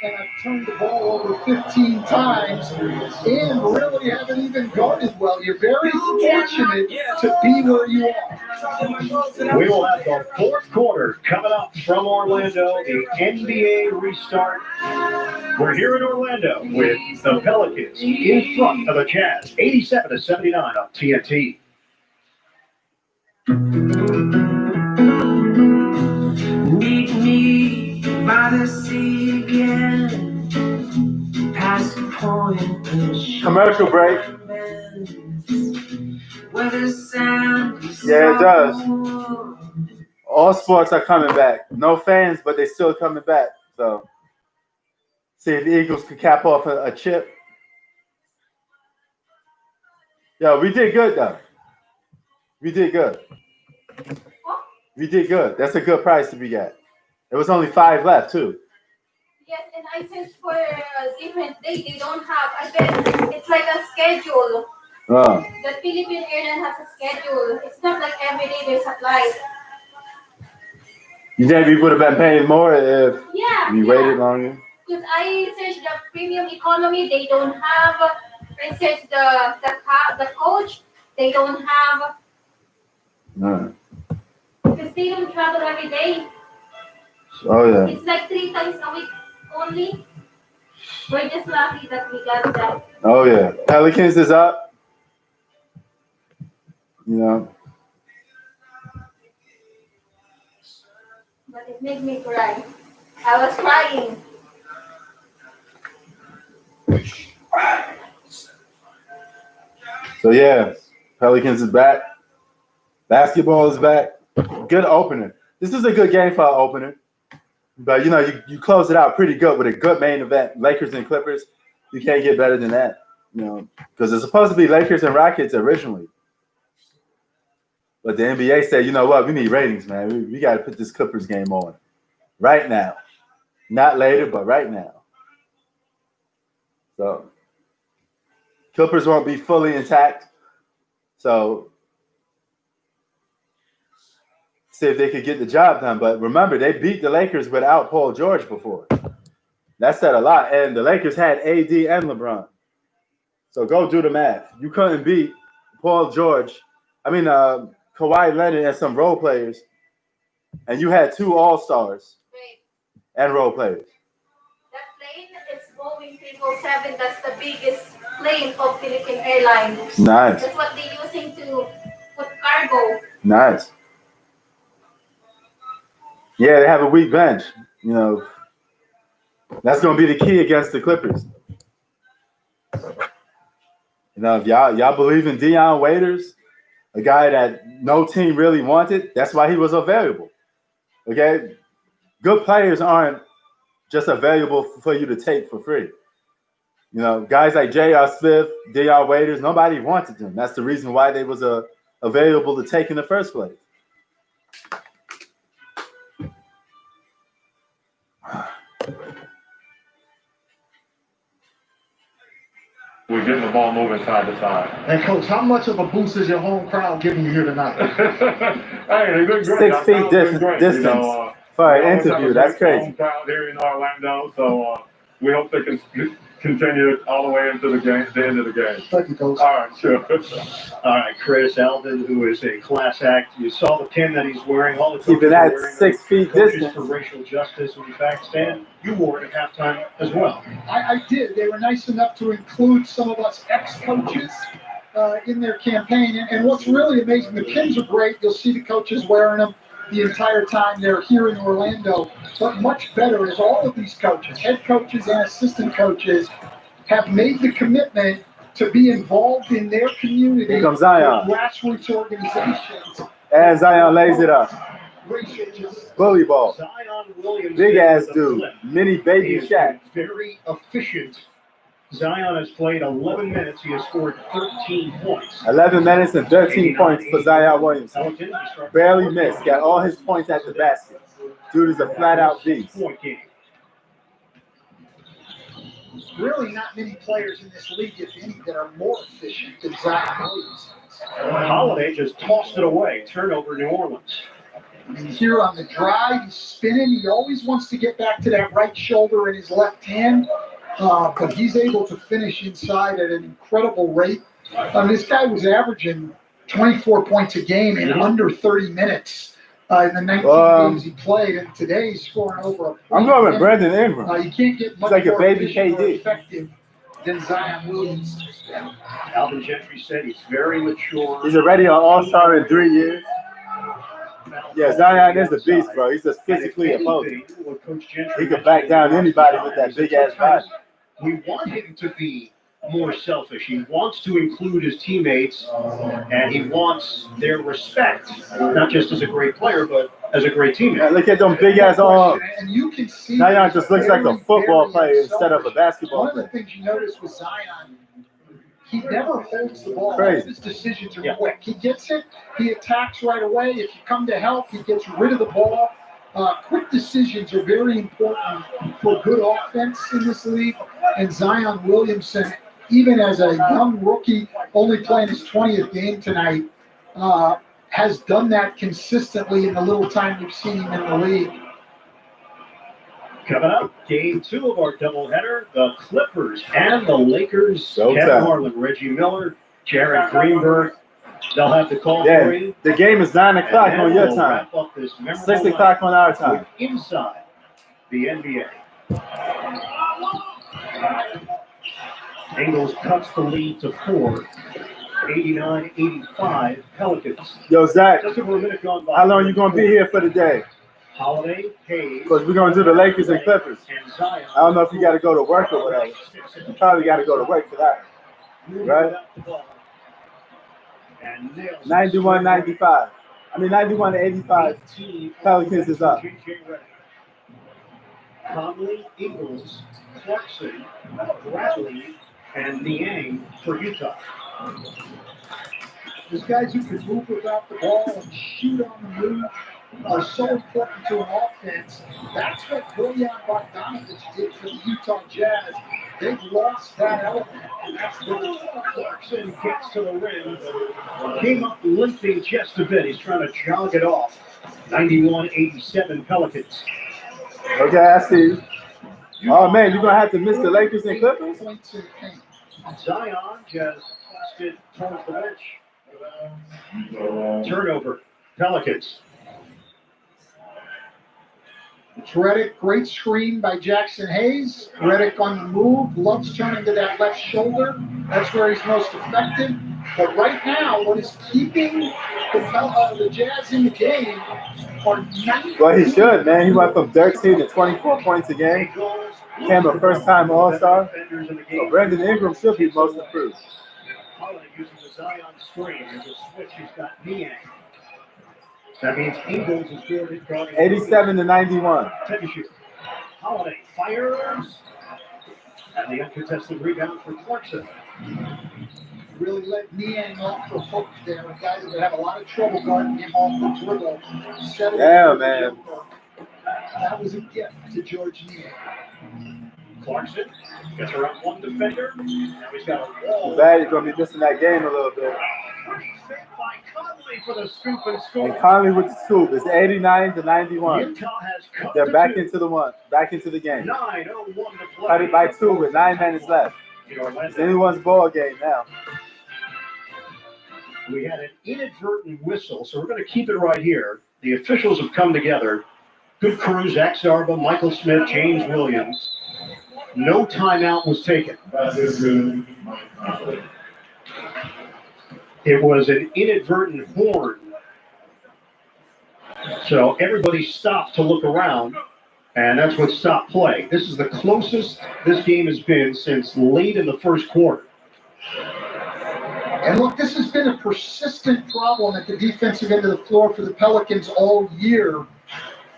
and I've turned the ball over 15 times, and really haven't even guarded well. You're very fortunate to be where you are. We will have the fourth quarter coming up from Orlando, the NBA restart. We're here in Orlando with the Pelicans in front of the Jazz, 87-79 on TNT. commercial break. Yeah, it does. All sports are coming back. No fans, but they're still coming back. So, see if the Eagles could cap off a chip. Yo, we did good, though. We did good. We did good. That's a good price to be at. There was only 5 left, too. Yes, and I searched for a different day. They don't have. I bet it's like a schedule. The Philippine airline has a schedule. It's not like every day there's a flight. You think we would have been paying more if we waited longer? Because I searched the premium economy, they don't have. I searched the coach, they don't have. Because they don't travel every day. Oh yeah. It's like 3 times a week only. We're just lucky that we got that. Oh yeah. Pelicans is up. You know. But it made me cry. I was crying. So yeah, Pelicans is back. Basketball is back. Good opener. This is a good game for an opener. But you know, you close it out pretty good with a good main event. Lakers and Clippers. You can't get better than that. You know, because it's supposed to be Lakers and Rockets originally. But the NBA said, you know what, we need ratings, man. We got to put this Clippers game on right now. Not later, but right now. So Clippers won't be fully intact. So see if they could get the job done. But remember, they beat the Lakers without Paul George before. That said a lot. And the Lakers had AD and LeBron. So go do the math. You couldn't beat Paul George. Kawhi Leonard and some role players. And you had 2 all-stars and role players. That plane is Boeing 777. That's the biggest plane of Philippine Airlines. Nice. That's what they're using to put cargo. Nice. Yeah, they have a weak bench. You know, that's going to be the key against the Clippers. You know, if y'all believe in Deion Waiters, a guy that no team really wanted, that's why he was available. Okay? Good players aren't just available for you to take for free. You know, guys like J.R. Smith, Deion Waiters, nobody wanted them. That's the reason why they was available to take in the first place. We're getting the ball moving time to time. And Coach, how much of a boost is your home crowd giving you here tonight? Hey, they've been great. 6 feet distance You know, for an interview. That's crazy. Home crowd here in Orlando, so we hope they can continue all the way into the game, the end of the game. Thank you, Coach. All right, sure. All right, Chris Alvin, who is a class act. You saw the pin that he's wearing. All the Keep it at wearing 6 feet coaches distance. for racial justice. In fact, Stan, you wore it at halftime as well. I did. They were nice enough to include some of us ex-coaches in their campaign. And what's really amazing, the pins are great. You'll see the coaches wearing them the entire time they're here in Orlando. But much better is all of these coaches, head coaches and assistant coaches, have made the commitment to be involved in their community. Here comes Zion. With grassroots organizations. And Zion lays it up. Bully ball. Zion Williams, Big ass dude. Mini baby Shaq. Very efficient. Zion has played 11 minutes. He has scored 13 points. 11 minutes and 13 points for Zion Williamson. Barely missed. Got all his points at the basket. Dude is a flat-out beast. Really not many players in this league, if any, that are more efficient than Zion Williamson. Holiday just tossed it away. Turnover, New Orleans. And here on the drive, he's spinning. He always wants to get back to that right shoulder in his left hand, but he's able to finish inside at an incredible rate. This guy was averaging 24 points a game in under 30 minutes in the 19 games he played, and today he's scoring over a point. I'm going with Brandon Ingram. You can't get much like more a baby efficient or KD. effective than Zion Williams. Alvin Gentry said he's very mature. He's already an all-star in 3 years. Yeah, Zion is a beast, bro. He's just physically opposing. He could back down anybody with that big-ass body. We want him to be more selfish. He wants to include his teammates, and he wants their respect, not just as a great player, but as a great teammate. Yeah, look at them big ass arms. And you can see Zion just looks like a football player instead of a basketball One of player. the things you notice with Zion, he never holds the ball. Crazy. All his decisions are quick. He gets it, he attacks right away. If you come to help, he gets rid of the ball. Quick decisions are very important for good offense in this league. And Zion Williamson, even as a young rookie, only playing his 20th game tonight, has done that consistently in the little time we've seen him in the league. Coming up, game 2 of our doubleheader, the Clippers and the Lakers. Showtime. Kevin Harlan, Reggie Miller, Jared Greenberg. They'll have the call for you. The game is 9 o'clock on your we'll time. wrap up this 6 o'clock on our time. Inside the NBA. Ingles cuts the lead to 4. 89-85 Pelicans. Yo, Zach, Just over a minute gone by. how long are you going to be here for the day? Holiday, Hayes. Because we're going to do the Lakers and Clippers. And Zion. I don't know if you got to go to work or whatever. You probably got to go to work for that. Right? 91-95. I mean, 91-85. Pelicans is up. Conley, Ingles, Clarkson, Bradley, and Niang for Utah. Those guys who can move without the ball and shoot on the move are so important to an offense. That's what Bojan Bogdanovic did for the Utah Jazz. They've lost that element, and that's the Clarkson gets to the rim. Came up limping just a bit. He's trying to jog it off. 91-87 Pelicans. Okay, I see. Oh, man, you're going to have to miss the Lakers and Clippers? Zion just tossed it towards the bench. Turnover. Pelicans. Redick, great screen by Jackson Hayes. Redick on the move, loves turning to that left shoulder. That's where he's most effective. But right now, what is keeping the Jazz in the game are 90. Well, he should, man. He went from 13 to 24 points a game. Became a first-time All-Star. So Brandon Ingram should be most improved. Holiday using the Zion screen. There's a switch. He's got Niang. That means Ingles is good at guarding. 87-91. Take a shoot. Holiday fires. And the uncontested rebound for Clarkson. Really let Niang off the hook there. A guy that would have a lot of trouble guarding him off the dribble. Yeah, man. That was a gift to George Niang. Clarkson gets around one defender. Now he's got a wall. Bad, you're going to be missing that game a little bit. By Conley for the scoop and scoop. And Conley with the scoop. It's 89-91. Utah has cut They're to back 2. into the game. 9:01 to play. Cut it by 2 with 9 minutes left. It's anyone's ball game now. We had an inadvertent whistle, so we're going to keep it right here. The officials have come together. Good crew, Zach Zarba, Michael Smith, James Williams. No timeout was taken. It was an inadvertent horn. So everybody stopped to look around, and that's what stopped play. This is the closest this game has been since late in the first quarter. And look, this has been a persistent problem at the defensive end of the floor for the Pelicans all year,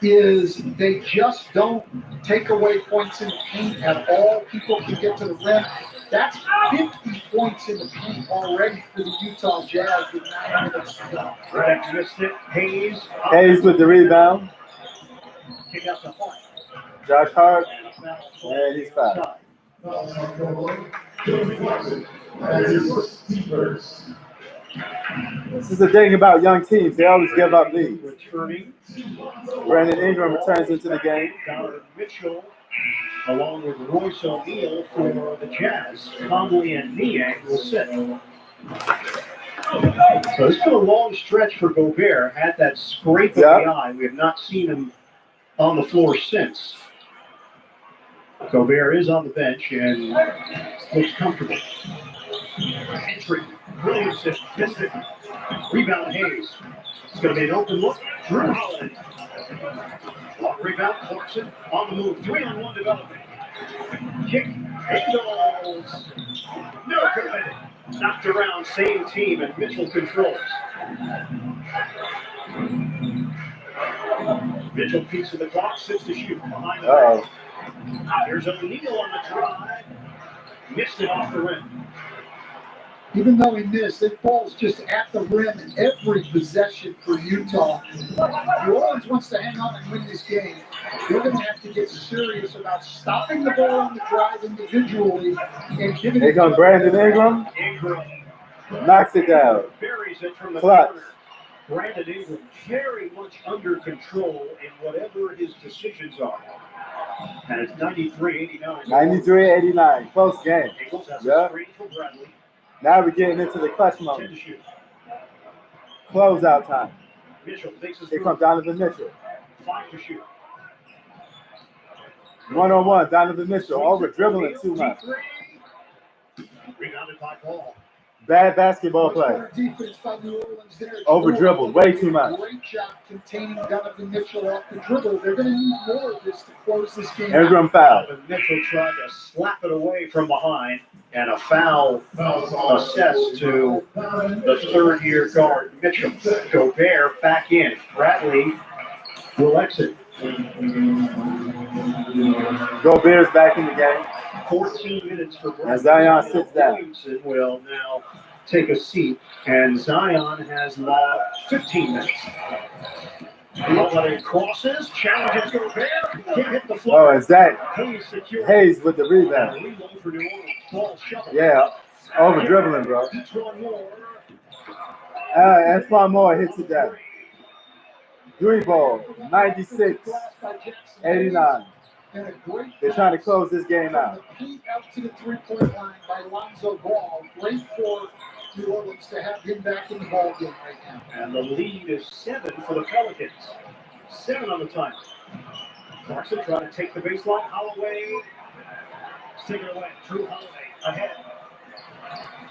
is they just don't take away points in the paint at all. People can get to the rim. That's 50 points in the paint already for the Utah Jazz with 9 minutes to go. Redick missed it. Hayes with the rebound. Kick out to Hart. Josh Hart. And he's fouled. This is the thing about young teams. They always give up leads. Returning. Brandon Ingram returns into the game. Donovan Mitchell, along with Royce O'Neal for the Jazz. Conley and Niang will sit. So it's been a long stretch for Gobert. Had that scrape of the eye. We have not seen him on the floor since. Gobert is on the bench and looks comfortable. Entry. Williamson missed it. Rebound Hayes. It's going to be an open look. Drew Holiday. Long rebound. Clarkson on the move. 3-on-1 development. Kick Angles. No good. Knocked around, same team, and Mitchell controls. Mitchell peeks at the clock, 6 to shoot. Behind the rim. Here's O'Neal on the drive. Missed it off the rim. Even though he missed, it falls just at the rim in every possession for Utah. New Orleans wants to hang on and win this game. They're going to have to get serious about stopping the ball on the drive individually and giving Here comes Brandon Ingram. Knocks it down. Buries it from the Clutch. corner. Brandon Ingram very much under control in whatever his decisions are. And it's 93-89. 93-89. Close game. Eagles has a Yeah. screen for Bradley. Now we're getting into the clutch 10 mode. to shoot. Closeout time. Mitchell takes his Here move. comes Donovan Mitchell. 5 to shoot. One-on-one, Donovan Mitchell. Over dribbling too much. Rebounded by Paul. Bad basketball play. Defense by New Orleans there. Over dribbled way too much. Great job containing Donovan Mitchell off the dribble. They're going to need more of this to close this game. Ingram foul. Mitchell tried to slap it away from behind, and a foul assessed to the third-year guard, Mitchell. Gobert back in. Bradley will exit. Gobert's back in the game. 14 minutes for Bradley. And Zion sits down. Williamson will now take a seat, and Zion has lost 15 minutes. Mullen crosses, challenges Gobert, can't hit the floor. Oh, is that Hayes secure. Hayes with the rebound? Reload for New Orleans. Ball shuffled. Yeah, over dribbling, bro. Each one more. Antoine Moore hits it down. Three ball, 96-89. They're trying to close this game out. Out to the three-point line by Lonzo Ball. Great for New Orleans to have him back in the ball game right now. And the lead is 7 for the Pelicans. 7 on the time. Clarkson trying to take the baseline. Holloway. Take it away. Drew Holloway ahead.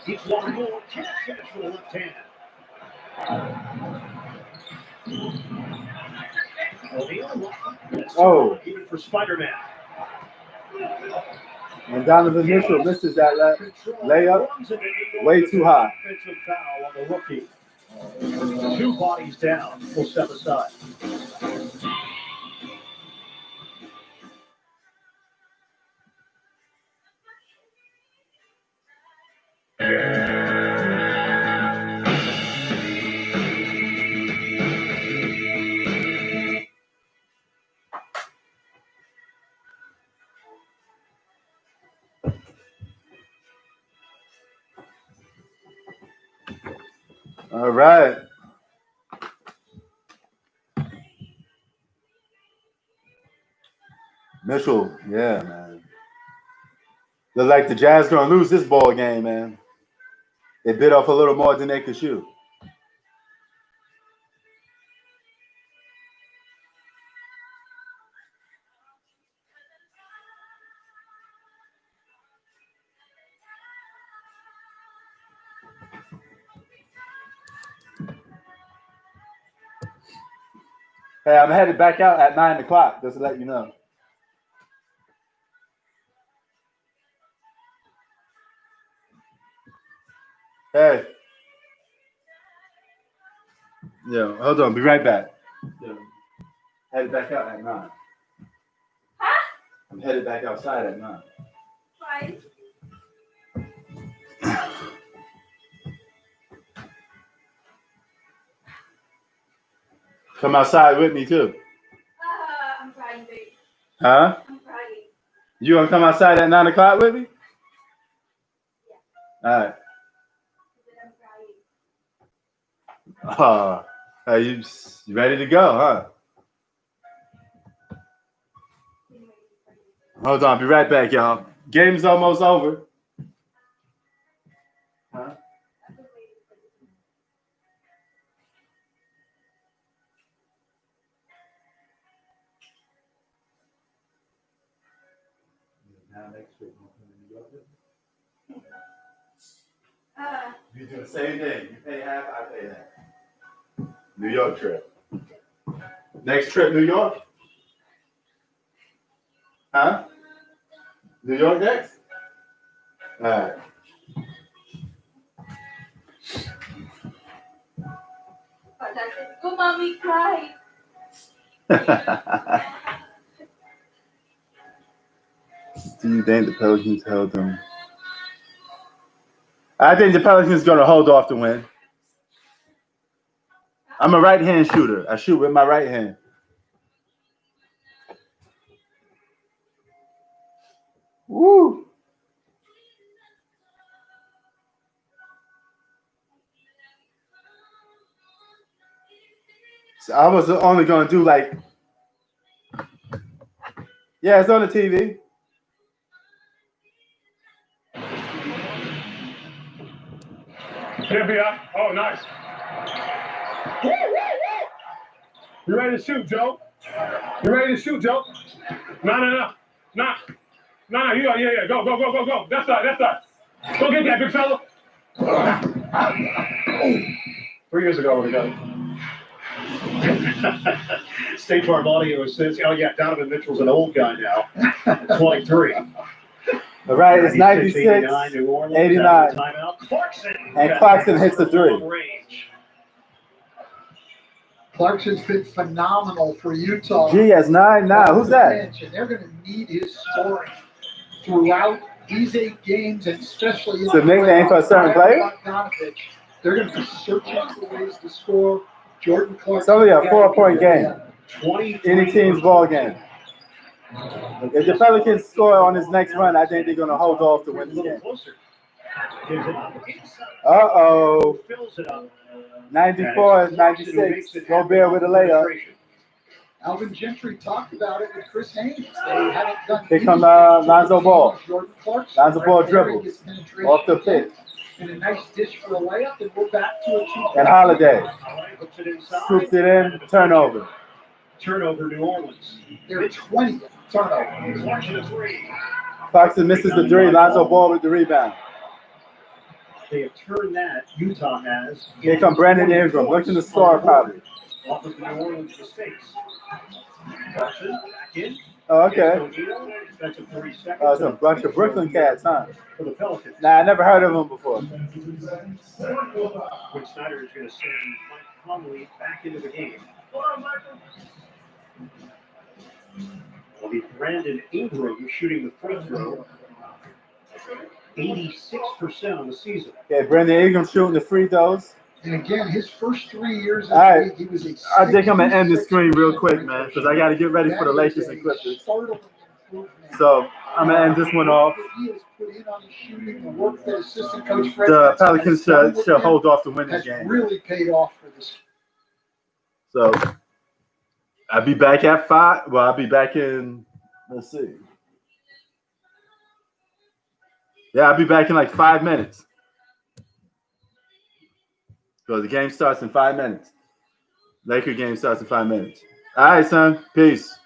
Each one more. Can't finish for the left hand. O'Neal. Oh. Even for Spider-Man. And Donovan Mitchell misses that layup way too high. Offensive foul on the rookie. 2 bodies down. We'll step aside. All right. Mitchell, yeah, man. Look like the Jazz gonna lose this ball game, man. They bit off a little more than they could shoot. Hey, I'm headed back out at 9 o'clock, just to let you know. Hey. Yeah, hold on, be right back. Yeah. Headed back out at 9. Huh? I'm headed back outside at 9. Why? Come outside with me too. I'm crying, babe. Huh? I'm crying. You gonna come outside at 9 o'clock with me? Yeah. All right. I'm crying. Are you ready to go, huh? Hold on, be right back, y'all. Game's almost over. Huh? You do the same thing. You pay half, I pay half. New York trip. Next trip, New York? Huh? New York next? All right. But I said, go, mommy, cry. Do you think the Pelicans held them? I think the Pelicans going to hold off the win. I'm a right-hand shooter. I shoot with my right hand. Woo! So I was only going to do like, yeah, it's on the TV. FBI. Oh, nice. You ready to shoot, Joe? You ready to shoot, Joe? No. Yeah. Go. That's that. Go get that, big fella. 3 years ago, we got it. State Farm Audio says, oh yeah, Donovan Mitchell's an old guy now. 23. All right, it's 96, 89. And Clarkson hits the three. Clarkson's been phenomenal for Utah. G has 9 now. Who's that? And they're going to need his scoring throughout these 8 games, and especially in It's a nickname for a certain player? They're going to be searching for ways to score. Jordan Clarkson. It's only a 4-point game. Any team's ball game. If the Pelicans score on this next run, I think they're going to hold off to win this game. Uh-oh. 94-96. Gobert with a layup. Alvin Gentry talked about it with Chris Haynes. They haven't done. Here comes Lonzo Ball. Lonzo Ball dribbles off the pitch. And a nice dish for a layup, and we're back to a 2. And Holiday scoops it in, turnover. Turnover, New Orleans. They're 20th turnover. Clarkson misses the 3. Lonzo Ball with the rebound. They have turned that. Utah has. Here come Brandon Ingram. Looking to score probably. Off of New Orleans mistakes. Clarkson back in. Oh, okay. That's a 3 seconds. It's a bunch of Brooklyn cats, huh? For the Pelicans. Nah, I never heard of them before. Quinn Snyder is going to send Mike Conley back into the game. It'll be Brandon Ingram shooting the free throw. 86% on the season. Okay, Brandon Ingram shooting the free throws. And again, his first 3 years, all right. He was a I think I'm going to end the screen real quick, man, because I got to get ready for the Lakers and Clippers. So I'm going to end this one off. The Pelicans should hold off to win this game. Really paid off for this. So I'll be back at 5. Well, I'll be back in, let's see. Yeah, I'll be back in like 5 minutes. So the game starts in 5 minutes. Laker game starts in 5 minutes. All right, son. Peace.